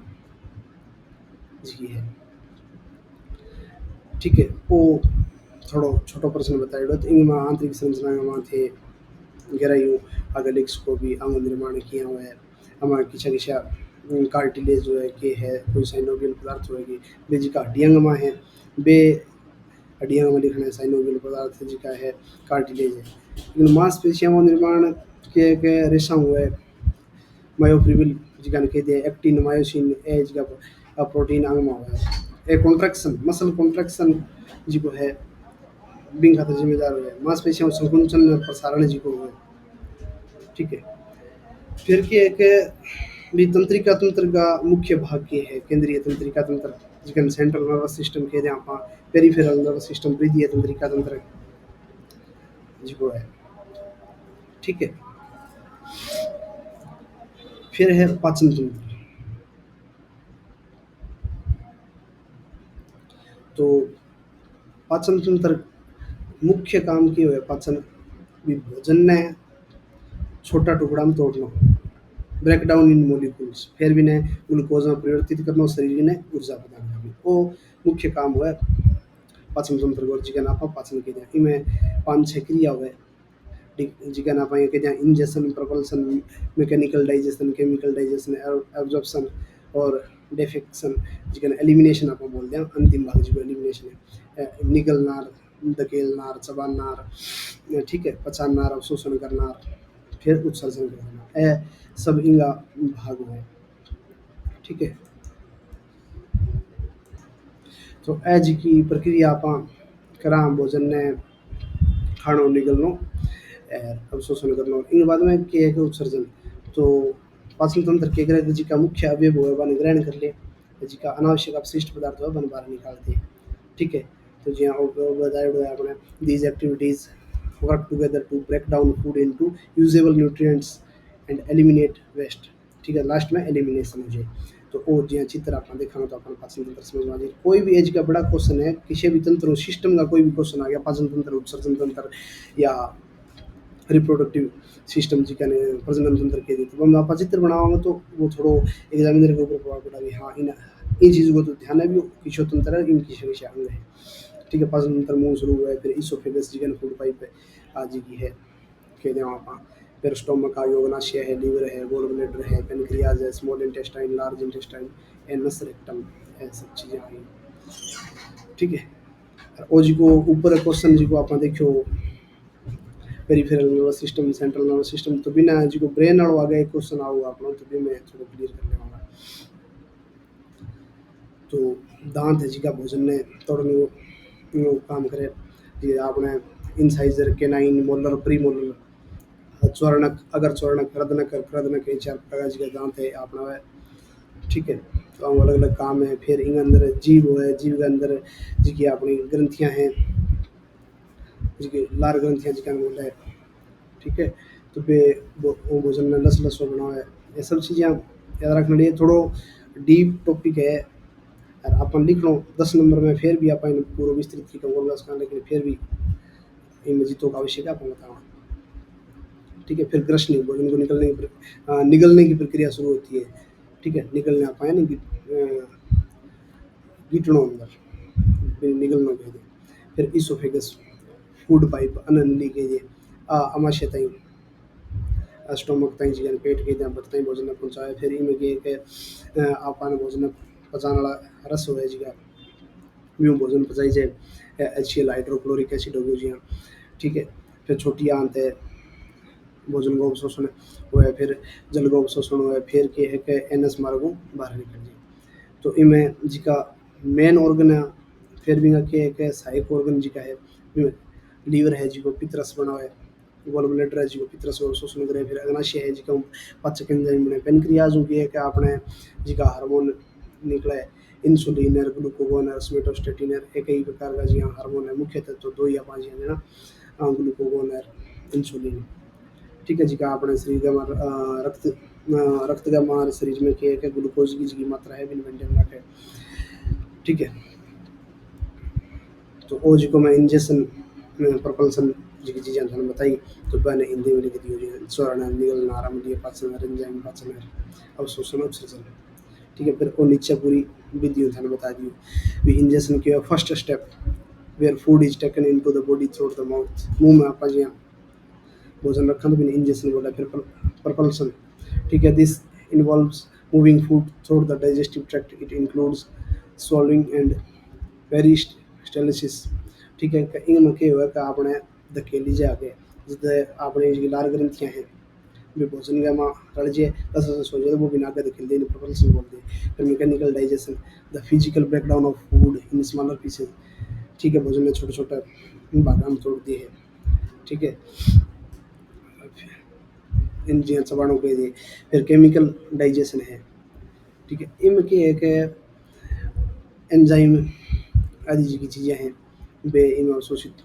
जी है। ठीक है। वो थोड़ो छोटो प्रश्न बताइए तो इनमें आंतरिक संरचना में थे गहराइयों अगलिक्स को भी अंग निर्माण किया हुआ है। हमारा किसा किसा कार्टिलेज जो है कि है कोई साइनोवियल पदार्थ होगी बे जिका हड्डियां में है बे हड्डियां में लिखना है साइनोवियल पदार्थ जिका है कार्टिलेज है। लेकिन मांसपेशियों में निर्माण के रेशा हुआ है मायोफिब्रिल जिका कह दिया एक्टिन मायोसिन ए जिका प्रोटीन अंग में हुआ है। ए कॉन्ट्रैक्शन मसल कॉन्ट्रैक्शन जिको है बिंग खातर जिम्मेदार है मांसपेशियों संकुचन और प्रसारण जिको है। ठीक है। फिर के एक भी तंत्रिका तंत्र का मुख्य भाग के है केंद्रीय तंत्रिका तंत्र जिकन सेंट्रल नर्वस सिस्टम कह दें आप पेरिफेरल नर्वस सिस्टम वृद्धीय तंत्रिका तंत्र जिको है। ठीक है। फिर है पाचन तंत्र। तो पाचन तंत्र मुख्य काम की है पाचन भी भोजन ने छोटा टुकड़ा में तोड़ना ब्रेक डाउन इन मोलिक्यूल्स फिर भी ने ग्लूकोज में परिवर्तित करना शरीर ने ऊर्जा प्रदान करनी वो मुख्य काम हुआ पाचन तंत्र को जिका आप पाचन के इनमें पांच छह क्रिया हुए जिका आप कहते हैं injection propulsion mechanical digestion chemical digestion absorption और डेफेक्शन जिका एलिमिनेशन आप बोलते हैं अंतिम भाग जो एलिमिनेशन है निगलनार धकेलनार चबानार ठीक है पचानार अवशोषण करनार फिर उत्सर्जन करना ए सब इनका भाग हुए। ठीक है। तो ए जी की प्रक्रिया आप करा भोजन ने खाणो निकलनो अवशोषण करना इन बाद में के है कि उत्सर्जन। तो पाचन तंत्र के ग्रह जी का मुख्य अवयव है वन ग्रहण कर ले जी का अनावश्यक अपशिष्ट पदार्थ है वन बाहर निकालते हैं। ठीक है। तो जी हाँ बताया है आपने these activities work together to break down food into usable nutrients and eliminate waste. ठीक है। लास्ट में एलिमिनेशन हो जाए तो वो जी चित्र आप देखा तो अपन पाचन तंत्र समझ में आ जाए। कोई भी एज का बड़ा क्वेश्चन है किसी भी तंत्र सिस्टम का कोई भी क्वेश्चन आ गया पाचन तंत्र उत्सर्जन तंत्र या रिप्रोडक्टिव सिस्टम जी कहने प्रजनन तंत्र के तो हम आप चित्र बनाओगे तो वो थोड़ो एग्जामिनर के ऊपर प्रभाव पड़ा भी हाँ इन चीज़ों को तो ध्यान है भी किशो तंत्र है इन किशो किशो अंग है। ठीक है। पाचन तंत्र मुंह शुरू हुआ है फिर इसोफेगस जी फूड पाइप है आज की है कह दें आप फिर स्टोमक का योगनाशय है लीवर है गोल ब्लेडर है पेनक्रियाज है small intestine large intestine anus rectum है सब चीज़ें आई। ठीक है। और जी को ऊपर क्वेश्चन जी को आप देखो peripheral nervous system central nervous system तो बिना जी को ब्रेन वालों आगे एक क्वेश्चन आऊगा आप तो भी मैं थोड़ा क्लियर कर लेवांगा। तो दांत है जी का भोजन ने तोड़ने वो काम करे जी आपने incisor canine molar premolar चौरणक अगर चौरणक प्रदनक ये चार प्रकार जी का दांत है अपना है। ठीक है। तो हम अलग अलग काम है फिर इन अंदर जीव है जीव के अंदर जी की अपनी ग्रंथियां हैं जी की लार ग्रंथियां जी का बोला है। ठीक है। तो बे वो भोजन में लस लसो बना है ये सब चीज़ें आप याद रखने लिए थोड़ो डीप टॉपिक है और अपन लिख लो 10 नंबर में फिर भी अपन पूरा विस्तृत की बोल उसका लेकिन फिर भी इन जीतों का आवश्यक है अपन बताओ। ठीक है। फिर ग्रसनी भोजन को निगलने की प्रक्रिया शुरू होती है। ठीक है। निकलने आप आए ना गिटनों अंदर निगलना कह दे फिर इसोफेगस फूड पाइप अननली कह दे अमाशय तई स्टोमक ताई जी पेट के जहाँ ताई भोजन पहुँचाए फिर इनमें के आपान भोजन पचाने वाला रस हो जी का यूँ भोजन पचाई जाए HCl हाइड्रोक्लोरिक एसिड हो गया जी हाँ। ठीक है। फिर छोटी आंत है भोजन को अवशोषण हुआ है फिर जल को अवशोषण हुआ है फिर के है कि एनएस मार्गो बाहर निकल जाए। तो इनमें जी का मेन ऑर्गन है फिर भी के सहायक ऑर्गन जी का है लीवर है जी को पित्रस बना हुआ है गोल ब्लेडर है जी को पित्रस को अवशोषण करे फिर अग्नाशय है जी का पाचक एंजाइम बने पेनक्रियाज हो गया कि आपने जी का हार्मोन निकला है इंसुलिन है ग्लूकोगोन है स्वेटोस्टेटिन है एक ही प्रकार का जी हाँ हार्मोन है मुख्य तत्व तो दो या पाँच है ना ग्लूकोगोन है इंसुलिन। ठीक है जी का अपने शरीर का रक्त का हमारे शरीर में क्या है कि ग्लूकोज की जी मात्रा है बिन मेंटेन रखे। ठीक है, तो ओ जी को मैं इंजेक्शन प्रोपल्सन जी की चीज़ें थाने बताई। तो मैंने हिंदी में लिख दी हुई स्वर्ण निगल नारामदीय पाचन रंजाम पाचन अवशोषण उत्सर्जन। ठीक है, फिर वो नीचे पूरी विधि थाने बता दी भी इंजेक्शन के first step where food is taken into the body through the mouth. मुंह में आप जी भोजन रखा तो मैंने इंजेक्शन बोला। फिर propulsion। ठीक है, this involves moving food through the digestive tract. It includes swallowing and peristalsis. ठीक है, इनमें क्या हुआ कि आपने धकेली जाके जिससे आपने जो लार ग्रंथियां हैं वे भोजन का माँ रड़ जे दस सो जाए तो वो बिना के धकेल दे प्रोपल्सन बोल दे। फिर mechanical digestion the physical breakdown of food in smaller pieces. ठीक है, भोजन में छोटे छोटे भाग हम तोड़ दिए हैं। ठीक है, इन जी चबाणों के लिए। फिर केमिकल डाइजेशन है। ठीक है, इनकी एक एंजाइम आदि जी की चीज़ें हैं वे इन अवशोषित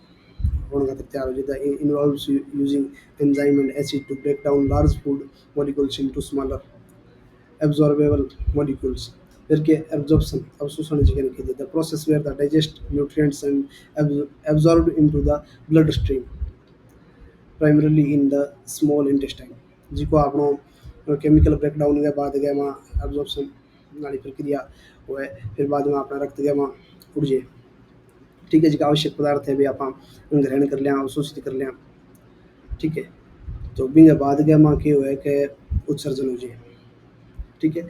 होने का तैयार हो जाता है। Involves using enzyme and acid to break down large food molecules into smaller absorbable molecules। फिर के absorption अवशोषण जिसे कहते हैं the process where the digest nutrients and absorbed into the bloodstream primarily in the small intestine। जिको आपनो chemical breakdown के बाद गया वहाँ एब्जॉर्प्शन नाड़ी प्रक्रिया वो है। फिर बाद में अपना रक्त गया वहाँ उड़ जाए। ठीक है, जिका आवश्यक पदार्थ है भी आप ग्रहण कर लिया अवशोषित कर लिया। ठीक है, तो बिंगे बाद गया वहाँ के हुआ है कि उत्सर्जन हो जाए। ठीक है,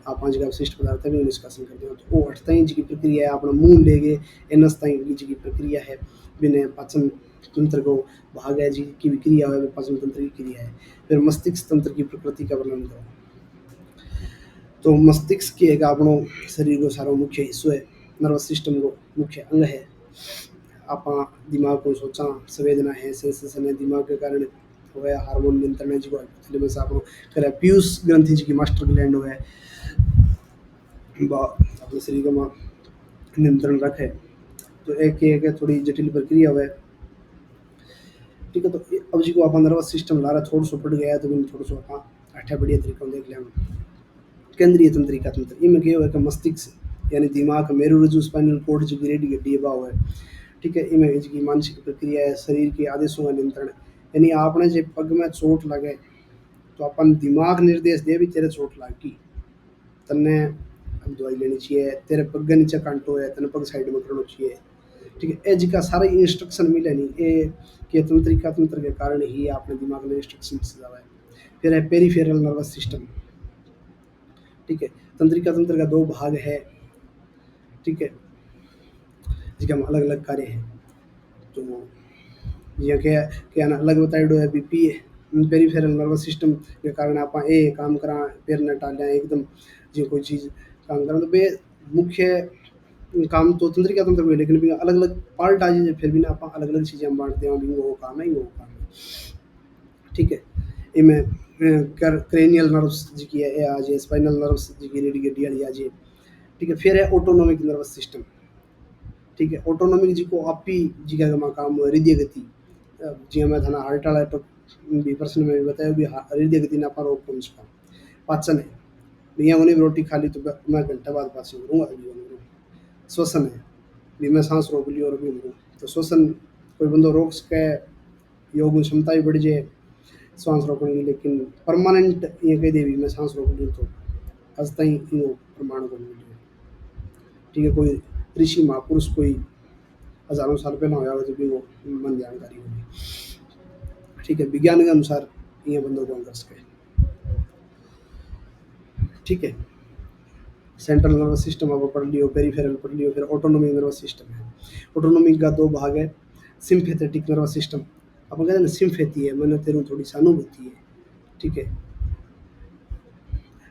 आप पाँच का अवशिष्ट पदार्थ है भी निष्कासन करते हो। तो वो अठताई जी की प्रक्रिया है अपना मुंह ले गए एनस्ताई जी की प्रक्रिया है बिना पाचन तंत्र को भाग है जी की भी क्रिया है पाचन तंत्र की क्रिया है। फिर मस्तिष्क तंत्र की प्रकृति का वर्णन करो। तो मस्तिष्क के एक आपनो शरीर को सारा मुख्य हिस्सों है। नर्वस सिस्टम को मुख्य अंग है। आप दिमाग को सोचा संवेदना है सेंसेशन है दिमाग के कारण हो है। हार्मोन नियंत्रण है जी को हाइपोथैलेमस आपनो करे पीयूष ग्रंथि जी की मास्टर ग्लैंड हो है अपने शरीर का नियंत्रण रखे। तो एक थोड़ी जटिल प्रक्रिया हुआ है। ठीक है, तो अब जी को आप नर्वस सिस्टम ला रहा थोड़ा सो पड़ गया है तो मैंने थोड़ा सो आप अठा बढ़िया तरीका देख लिया। केंद्रीय तंत्रिका तंत्र इनमें क्या हुआ कि मस्तिष्क यानी दिमाग मेरुरज्जु स्पाइनल कॉर्ड जो गिरेडी गड्डी भाव है। ठीक है, इमें इसकी मानसिक प्रक्रिया है शरीर के आदेशों का नियंत्रण। यानी आपने जो पग में चोट लगे तो अपन दिमाग निर्देश दे भी तेरे चोट लगी तन्ने अब दवाई लेनी चाहिए तेरे पग के नीचे कांटो है तेने पग साइड में करना चाहिए। ठीक है, एज का सारे इंस्ट्रक्शन मिले नहीं ये कि तंत्रिका तंत्र के कारण ही आपने दिमाग में इंस्ट्रक्शन जावा है। फिर है पेरिफेरल नर्वस सिस्टम। ठीक है, तंत्रिका तंत्र का दो भाग है। ठीक है, जिसके हम अलग अलग कार्य हैं। तो जियां क्या ना अलग बताइडो है बीपी पेरिफेरल नर्वस सिस्टम के कारण आप ए काम करा पैर न टालिया एकदम जो कोई चीज़ काम करा तो बे मुख्य काम तो तंत्रिका तंत्र में लेकिन भी अलग अलग पार्ट आ जाए फिर भी ना आप अलग अलग चीज़ें हम बांटते हैं भी वो काम है वो काम है। ठीक है, इनमें क्रेनियल नर्व्स जी की है आ जाए स्पाइनल नर्व्स जी की रीढ़ की हड्डी वाली आ जाए। ठीक है, फिर है ऑटोनोमिक नर्वस सिस्टम। ठीक है, ऑटोनोमिक जी को आप ही जी का काम हुआ हृदय गति जी मैं थाना हार्ट वाला तो भी प्रश्न में भी बताया भी हृदय गति ना पर रोग कौन सा पाचन है भैया उन्हें रोटी खा ली तो मैं घंटा बाद पाचन करूँगा अभी करूँ। श्वसन है भी मैं सांस रोक ली और अभी करूँ तो श्वसन कोई बंदो रोक सके योग में क्षमता भी बढ़ जाए सांस रोकने की लेकिन परमानेंट ये कह दे भी मैं सांस रोक लूँ तो आज तक इन प्रमाण को मिल जाए। ठीक है, कोई ऋषि महापुरुष कोई हजारों साल पहले होया हो तो भी वो मन जानकारी होगी। ठीक है, विज्ञान के अनुसार ये बंदों को कर सके। ठीक है, सेंट्रल नर्वस सिस्टम आप पढ़ लियो पेरिफेरल पढ़ लियो फिर ऑटोनोमिक नर्वस सिस्टम है। ऑटोनोमिक का दो भाग है सिंपैथेटिक नर्वस सिस्टम अपन कहते हैं ना सिंपैथी है मैंने तेरू थोड़ी सहानुभूति है। ठीक है,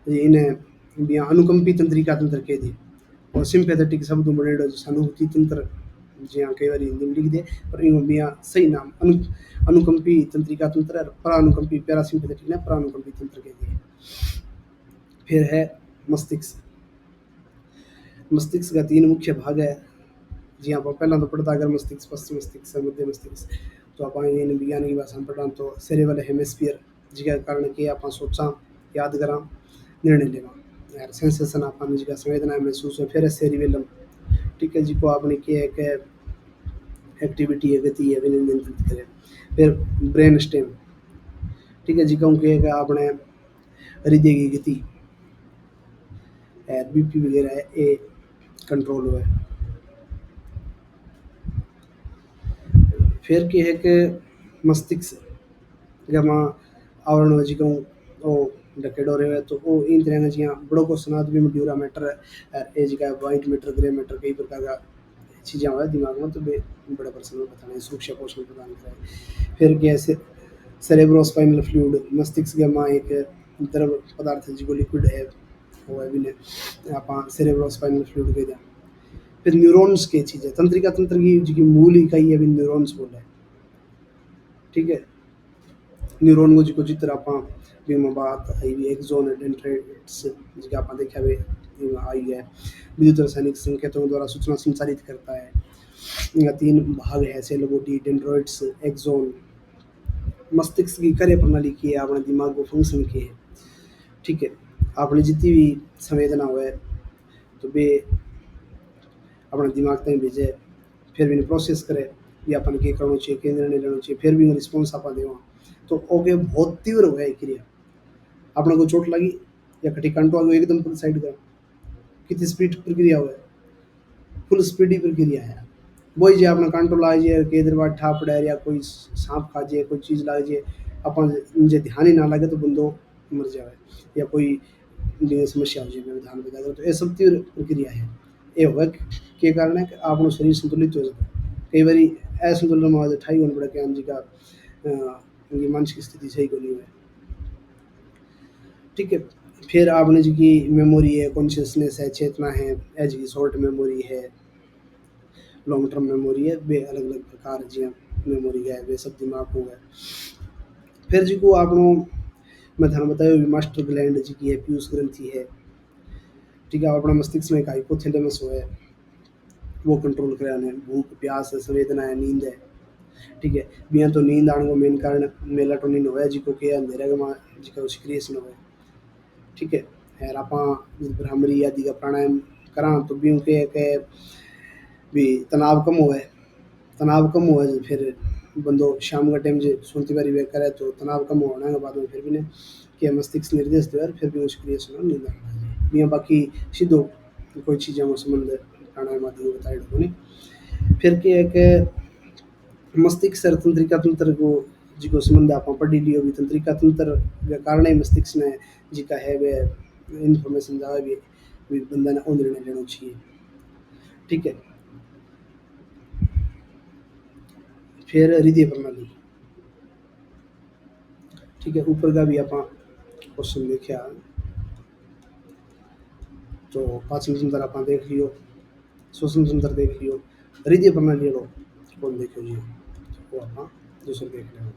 ये इन्हें भी अनुकंपी तंत्रिका तंत्र कह दी और सिंपैथेटिक शब्द बने जो सहानुभूति तंत्र जी हाँ कई बार हिंदी में लिख दे पर इन भी सही नाम अनुकंपी तंत्रिका तंत्र और परानुकंपी पैरासिम्पैथेटिक ने परानुकंपी तंत्र कह दिए। फिर है मस्तिष्क। मस्तिष्क का तीन मुख्य भाग है। जी हाँ, पहला तो पड़ता अगर मस्तिष्क पश्चिम मस्तिष्क मध्य मस्तिष्क। तो आप इन विज्ञान की भाषा में पढ़ा तो सेरेबल हेमिस्फीयर जिसके कारण कि आप सोचा याद करा निर्णय लेवा यार सेंसेशन आप जिसका संवेदना महसूस हो फिर सेरिबेलम ठीक है जिको आपने किया है कि एक्टिविटी है गति है विनय नियंत्रित करे फिर ब्रेन स्टेम ठीक है जिको कहे कि आपने हृदय की गति बीपी वगैरह है ये कंट्रोल हुआ है फिर क्या है कि मस्तिष्क जब वहाँ आवरण हो जिको वो ढकेडो रहे हुए तो वो इन तरह जियाँ बड़ो को सुना भी ड्यूरा मैटर ए जिका वाइट मैटर ग्रे मैटर कई प्रकार का चीज़ें हुआ दिमाग में तो वे बड़े पर्सन में बताना है सूक्ष्म पोषण प्रदान करें फिर क्या है सेरेब्रोस्पाइनल फ्लूइड मस्तिष्क के माँ एक द्रव पदार्थ है जिको लिक्विड है वो है भी आप सेरेब्रोस्पाइनल फ्लूइड के दिया फिर न्यूरॉन्स की चीज़ है तंत्रिका तंत्र की जी मूल इकाई है भी न्यूरॉन्स बोला है ठीक है न्यूरॉन को जिको जितना आप बीमा बात आई भी एक्सोन डेंड्राइट्स जिसका आप देखा भी आई है विद्युत रासायनिक संकेतों द्वारा सूचना संचारित करता है इनका तीन भाग है सेल बॉडी डेंड्राइट्स एक्सोन मस्तिष्क की कार्य प्रणाली की है अपने दिमाग को फंक्शन की है ठीक है आपने जितनी भी संवेदना हुआ है तो वे अपने दिमाग तक भेजे फिर भी प्रोसेस करे भी अपन के करना चाहिए के निर्णय लेना चाहिए फिर भी रिस्पॉन्स आप देवा तो ओके बहुत तीव्र हो गया क्रिया अपने को चोट लगी या कटी कंटो आ गयो एकदम साइड का कितनी स्पीड प्रक्रिया हुआ है फुल स्पीडी प्रक्रिया है वही जो अपना कंटो लाग जाए के इधर बार ठा पड़ा या कोई सांप खा जाए कोई चीज़ लाग जाए अपन जे ध्यान ही ना लगे तो बंदो मर जाए या कोई जो समस्या हो जाए ध्यान बता तो ये सब तीव्र प्रक्रिया है ये होगा के कारण है कि आपनो शरीर संतुलित हो जाता है कई बार असंतुलन में ठाई होने पड़ा कि जी का उनकी मानसिक स्थिति सही को नहीं है ठीक है फिर आपने जी की मेमोरी है कॉन्शियसनेस है चेतना है एज की शॉर्ट मेमोरी है लॉन्ग टर्म मेमोरी है वे अलग अलग प्रकार जी मेमोरी है वे सब दिमाग हो गए फिर जी को आपनो मैं थाने बताया भी मास्टर ग्लैंड जी की है पीयूष ग्रंथि है ठीक है अपना मस्तिष्क में एक हाइपोथैलेमस है वो कंट्रोल कराने भूख प्यास है संवेदना है नींद है ठीक है बिया तो नींद आने को मेन कारण मेलाटोनिन होया जिको के अंधेरे के मां जिका सिक्रिएशन होया ठीक है और आपा भ्रामरी आदि का प्राणायाम करा तो भी के भी तनाव कम होए फिर बंदो शाम का टाइम जे सोती बारी वे करे तो तनाव कम होने के बाद में फिर भी ने कि मस्तिष्क निर्देश दे और फिर भी उस क्रिएशन में नींद आ जाए बिया बाकी सीधो कोई चीज़ों में संबंध प्राणायाम आदि को बताए होने फिर के एक मस्तिष्क और तंत्रिका तंत्र को जिको संबंध आप पढ़ी लियो भी तंत्रिका तंत्र के कारण ही मस्तिष्क में जिका है वे इन्फॉर्मेशन जावे भी बंदा ने ओ निर्णय लेना चाहिए ठीक है फिर हृदय प्रणाली ठीक है ऊपर का भी आप क्वेश्चन देखा तो पाचन तंत्र आप देख लियो श्वसन तंत्र देख लियो हृदय प्रणाली लो कौन देखो जी वो आप दूसरे देख लेना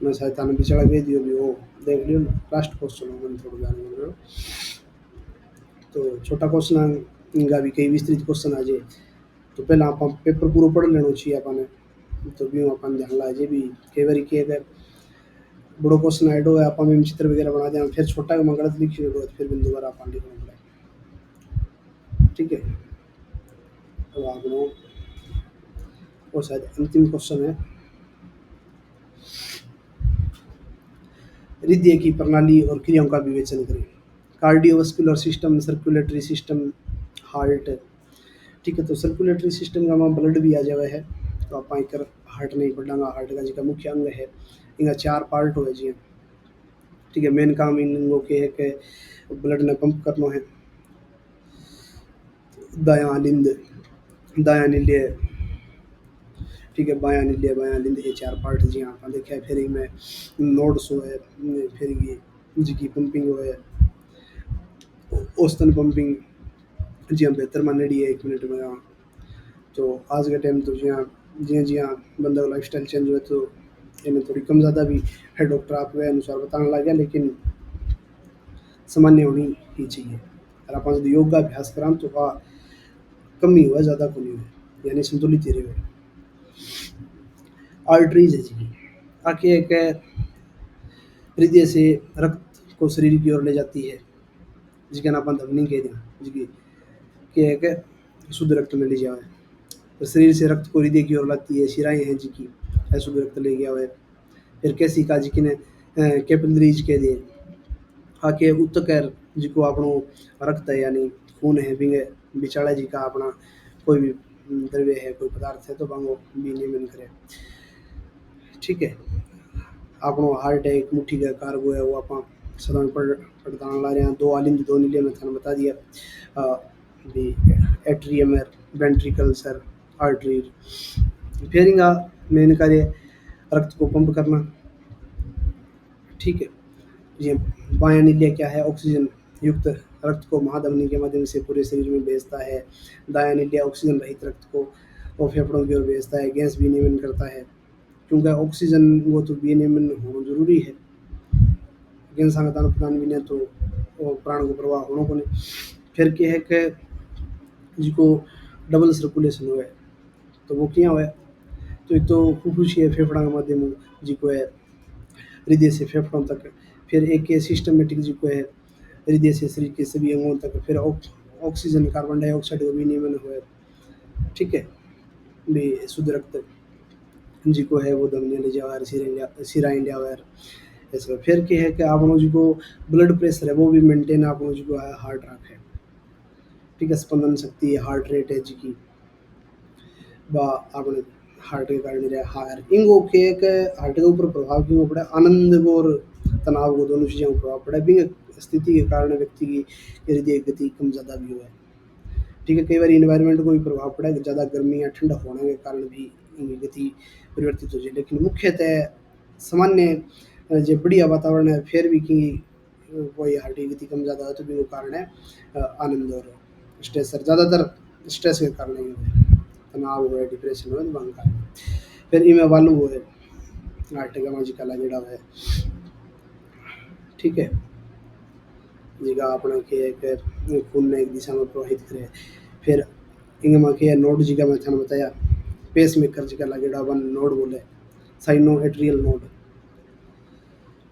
मैं शायद थाने पिछड़ा कह दियो भी वो देख लियो लास्ट क्वेश्चन हो मैंने थोड़ा जान में तो छोटा क्वेश्चन इनका भी कई विस्तृत क्वेश्चन आ जाए तो पहले आप पेपर पूरा पढ़ लेना चाहिए आपने तो भी अपन ध्यान ला जे भी कई बार की अगर बड़ो क्वेश्चन ऐड हो आप में चित्र वगैरह बना दें फिर छोटा में गलत लिख तो फिर भी दोबारा आप लिखना पड़ेगा ठीक है अब आपने और शायद अंतिम क्वेश्चन है हृदय की प्रणाली और क्रियाओं का विवेचन करें cardiovascular system circulatory system heart ठीक है तो सर्कुलेटरी सिस्टम का वहाँ ब्लड भी आ जावा है तो आप एक हार्ट नहीं पढ़ांगा हार्ट का जिसका मुख्य अंग है इनका चार पार्ट हो जी ठीक है मेन काम इन अंगों के है कि ब्लड ने पंप करना है दायां लिंद दायां नील्य ठीक है बायां लिंद ये चार पार्ट जी आप देखा है फिर इनमें नोड्स हो है फिर ये जिकी पंपिंग हो है औसतन पंपिंग जी हाँ बेहतर मानेड़ी है 1 मिनट में हाँ तो आज के टाइम तो जी हाँ बंदा का लाइफ स्टाइल चेंज हुआ तो इन्हें थोड़ी कम ज़्यादा भी है डॉक्टर आप वे अनुसार बताने लग गया लेकिन सामान्य होनी ही चाहिए और आप यदि योग का अभ्यास करां तो कम ही हुआ, ज़्यादा को नहीं हुआ, यानी संतुलित ही रहे। आर्टरीज है जी, आके एक हृदय से रक्त को शरीर की ओर ले जाती है, जिसका नाम अपन धमनी कह दें, जिसकी कि एक शुद्ध रक्त में ले जाए, तो शरीर से रक्त को हृदय की ओर लाती है। शिराएँ हैं जी की, शुद्ध रक्त ले गया हुआ है। फिर कैसी का जी की ने कैपिलरीज कह दिए, आके उत्तकर जिको आपणो रक्त है यानी खून है बिंगे बिचाड़ा जी का अपना कोई भी द्रव्य है, कोई पदार्थ है तो बांगो भी नियमन करे। ठीक है, आपणो हार्ट है एक मुट्ठी का कार्गो है, वो आप सदा पड़तान ला रहे हैं। दो आलिंद दो नीले में थाने बता दिया। भी एट्रियम है, वेंट्रिकल्स है, आर्टरी। फिर इनका मेन कार्य रक्त को पंप करना। ठीक है, ये बायां नीलिया क्या है, ऑक्सीजन युक्त रक्त को महाधमनी के माध्यम से पूरे शरीर में भेजता है। दायां नीलिया ऑक्सीजन रहित रक्त को और फेफड़ों की ओर भेजता है, गैस विनियमन करता है, क्योंकि ऑक्सीजन वो तो विनियमन होना जरूरी है। गैस का आदान प्रदान भी नहीं तो वो प्राण को प्रवाह होना को नहीं। फिर क्या है कि जिसको डबल सर्कुलेशन हुआ है, तो वो क्या हुआ है, तो एक तो फुफ्फुस है फेफड़ा के माध्यम जिको है हृदय से फेफड़ों तक। फिर एक सिस्टमेटिक जिको है हृदय से शरीर के सभी अंगों तक। फिर ऑक्सीजन कार्बन डाइऑक्साइड का विनियमन हुआ है। ठीक है, भी शुद्ध रक्त जिको है वो धमनियाँ ले जावा सिराएं ले आवा ऐसा। फिर क्या है कि आपनो जिको ब्लड प्रेशर है वो भी मेंटेन आपनो जिको है हार्ट रखे। ठीक है, स्पंदन शक्ति हार्ट रेट है जिकी बा आपने हार्ट के कारण रहे हार इंगो के एक हार्ट के ऊपर प्रभाव क्यों पड़ा, आनंद को और तनाव को दोनों चीज़ों का प्रभाव पड़ा है। बिंग स्थिति के कारण व्यक्ति की हृदय गति कम ज़्यादा भी हुआ है। ठीक है, कई बार इन्वायरमेंट को भी प्रभाव पड़ा है, ज़्यादा गर्मी या ठंडा होने के कारण भी इनकी गति परिवर्तित हो जाए। लेकिन मुख्यतः सामान्य जो बढ़िया वातावरण है फिर भी की कोई हार्ट की गति कम ज़्यादा हो तो भी वो कारण है आनंद और स्ट्रेस। ज़्यादातर स्ट्रेस के कारण ही हुआ है, तनाव हुआ है, डिप्रेशन हुआ है, तो कारण। फिर इमें वालू हुआ है हार्ट का माजी काला जड़ा हुआ है। ठीक है, जगह अपना के एक खून ने एक दिशा में प्रवाहित करे। फिर इंगमा के नोड जगह मैं थाने बताया पेस मेकर जगह लगेड़ा वन नोड बोले साइनो एट्रियल नोड।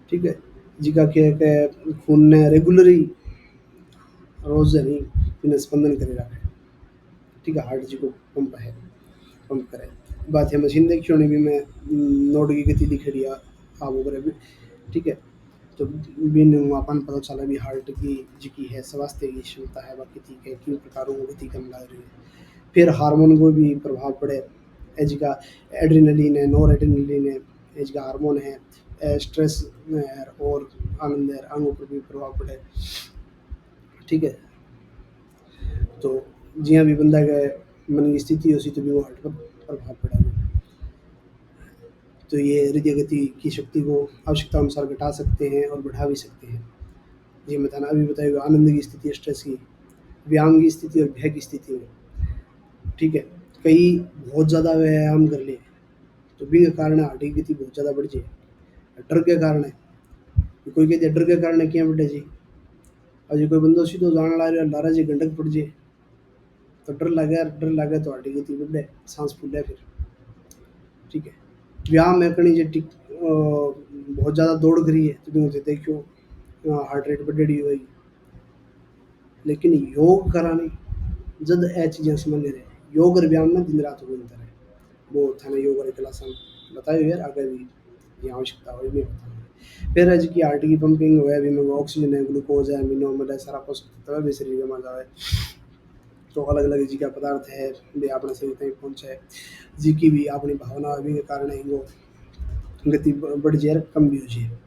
ठीक है, जगह के खून ने रेगुलरली रोज नहीं इन्हें स्पंदन करे रखे। ठीक है, हार्ट जी को पंप है, पंप करे। बात है मशीन देखी होनी भी मैं नोड की गति लिख दिया आप ऊपर भी। ठीक है, तो बिन मापन पता चला भी हार्ट की जिकी है स्वास्थ्य की क्षमता है बाकी ठीक है किन प्रकारों को गति कम लग रही है। फिर हार्मोन को भी प्रभाव पड़े, एज का एड्रेनलिन है, नॉर एड्रेनलिन है, एज का हार्मोन है, स्ट्रेस है और आनंद है, अंगों पर भी प्रभाव पड़े। ठीक है, तो जियां भी बंदा का मन की स्थिति हो सी तो भी वो हार्ट पर प्रभाव पड़ेगा। तो ये हृदय गति की शक्ति को आवश्यकता अनुसार घटा सकते हैं और बढ़ा भी सकते हैं। जी मैं थाना अभी बताएगा आनंद की स्थिति, स्ट्रेस की, व्यायाम की स्थिति और भय की स्थिति में। ठीक है, कई बहुत ज़्यादा व्यायाम कर ले तो भी कारण हार्ट की गति बहुत ज़्यादा बढ़ जाए। डर के कारण है, कोई कहते डर के कारण क्या बढ़े जी, और जो कोई बंदो सीधो जान ला रहा लारा जी गंडक पड़ जाए तो डर लगे तो हार्ट की गति बढ़े, सांस फूले फिर। ठीक है, व्यायाम में कहीं जे बहुत ज़्यादा दौड़ करी है तो तुम देखो हार्ट रेट बढ़ी हुई। लेकिन योग कराने जद ए चीज़ें समझ रहे, योग और व्यायाम में दिन रात हो अंतर है। वो थाने योग वाली क्लास हम बताए यार आगे भी ये आवश्यकता हो भी बताऊँ। फिर आज की हार्ट की पंपिंग हो भी में ऑक्सीजन है, ग्लूकोज है, अमीनो अम्ल है, सारा पोषक तत्व भी शरीर में जाए। तो अलग अलग जी का पदार्थ है भी अपने शरीर तक पहुँचे, जी की भी अपनी भावना भी के कारण है वो गति बढ़ जाए कम भी हो जाए।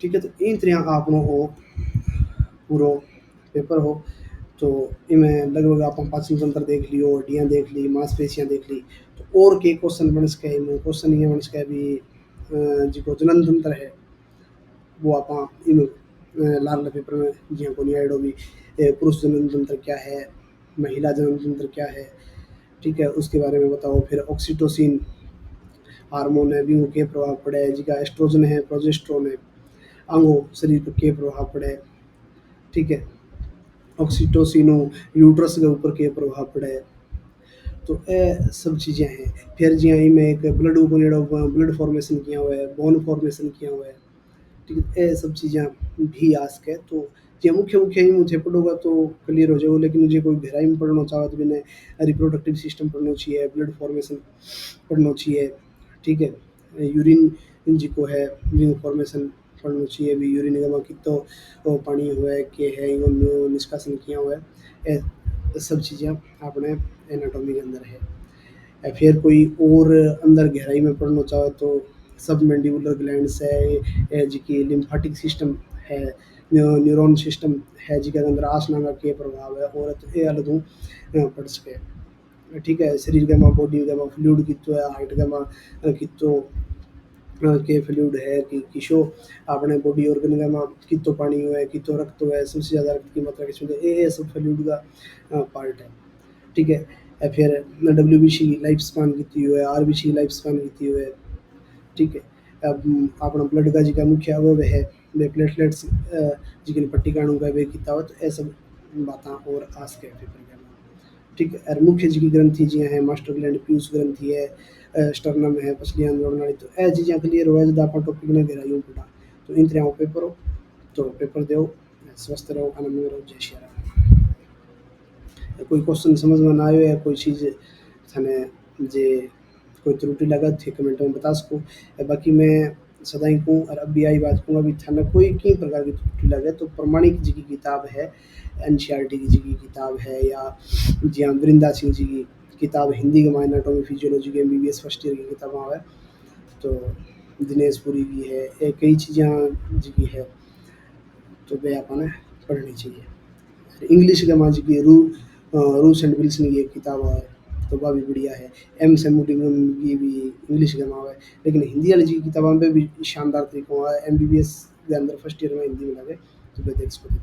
ठीक है, तो इन तरह आपनो हो पूरा पेपर हो तो इमें लगभग आप पाचन तंत्र देख लियो, हड्डियाँ देख ली, मांसपेशियाँ देख ली। तो और के क्वेश्चन बन सके इमें, क्वेश्चन ये बन सके भी जो जनन तंत्र है वो आप इन लाल पेपर में जिया को नहीं आइडो भी पुरुष जनन तंत्र क्या है, महिला जनन तंत्र क्या है। ठीक है, उसके बारे में बताओ। फिर ऑक्सीटोसिन हार्मोन है भी के प्रभाव पड़े, जिका एस्ट्रोजन है, प्रोजेस्ट्रोन है, अंगों शरीर पर के प्रभाव पड़े। ठीक है, ऑक्सीटोसिन यूट्रस के ऊपर के प्रभाव पड़े। तो ए सब चीज़ें हैं। फिर जियां में एक ब्लड को जेड़ा ब्लड फॉर्मेशन किया हुआ है, बोन फॉर्मेशन किया हुआ है, ठीक है? ए सब चीज़ें भी आस्क है। तो जे मुख्य-मुख्य ही मुझे पढ़ोगा तो क्लियर हो जाएगा, लेकिन मुझे कोई गहराई में पढ़ना चाहो तो मैंने रिप्रोडक्टिव सिस्टम पढ़ना चाहिए, ब्लड फॉर्मेशन पढ़ना चाहिए, ठीक है? यूरिन जिको है यूरिन फॉर्मेशन पढ़ना चाहिए, भी यूरिन का कितो पानी हुआ है, के है इन्होंने निष्कासन किया हुआ है। सब चीज़ें अपने एनाटॉमी के अंदर है। या फिर कोई और अंदर गहराई में पढ़ना चाहो तो सब मैंडिबुलर ग्लैंड्स है, जिकी लिम्फेटिक सिस्टम है, न्यूरॉन सिस्टम है, जिके अंदर आसना का के प्रभाव है, और तो ये अलग पढ़ सके, ठीक है? शरीर के में बॉडी के में फ्लूइड कितो है, हार्ट के में कितो के फ्लूइड है, कि किसो अपने बॉडी ऑर्गन के में कितो पानी हुआ है, कितो रक्त हुआ है, सबसे ज़्यादा रक्त की मात्रा किसमें है, ये सब फ्लूइड का पार्ट है, ठीक है? या फिर डब्ल्यूबीसी की लाइफ स्पान कितनी हुआ है, आरबीसी की लाइफ स्पान कितनी हुआ है, ठीक है? अब अपना ब्लड का जिका मुख्य अवयव है, वे प्लेटलेट्स जिकी पट्टी काणु का वे कितना हो, तो ये सब बातें और आस्क है पेपर के अंदर, ठीक है? और मुख्य जिकी ग्रंथि जियां है मास्टर ग्लैंड पीयूष ग्रंथि है, स्टर्नम है, पसलियां जोड़ने वाली, तो ए चीज़ें क्लियर हो जब आप टॉपिक ने गहराइयों पढ़ा, तो इन तरह पेपर हो, तो पेपर दो, स्वस्थ रहो, आनंद में रहो, जय श्री राम। कोई क्वेश्चन समझ में ना आयो या कोई चीज़ थाने जे कोई त्रुटि लगा थे कमेंट में बता सको। बाकी मैं सदा ही कहूँ और अब भी आई बात कहूँगा, भी थाने कोई की प्रकार की त्रुटि लगे तो प्रमाणिक जी की किताब है, एनसीईआरटी की जी की किताब है, या जियां वृंदा सिंह जी की किताब हिंदी के मायने एनाटॉमी फिजियोलॉजी की एमबीबीएस फर्स्ट ईयर की किताबें है, तो दिनेश पुरी की है, ये कई चीज़ें जी की है, तो वे आपने पढ़नी चाहिए। इंग्लिश के माँ जी की रूस एंड विल्सन की एक किताब है, तो वह भी बढ़िया है। एम सेमुडिंगम की भी इंग्लिश के माँ है, लेकिन हिंदी वाली जी की किताबों पे भी शानदार तरीकों है, एमबीबीएस के अंदर फर्स्ट ईयर में हिंदी में लगे, तो वे देख सकते हैं।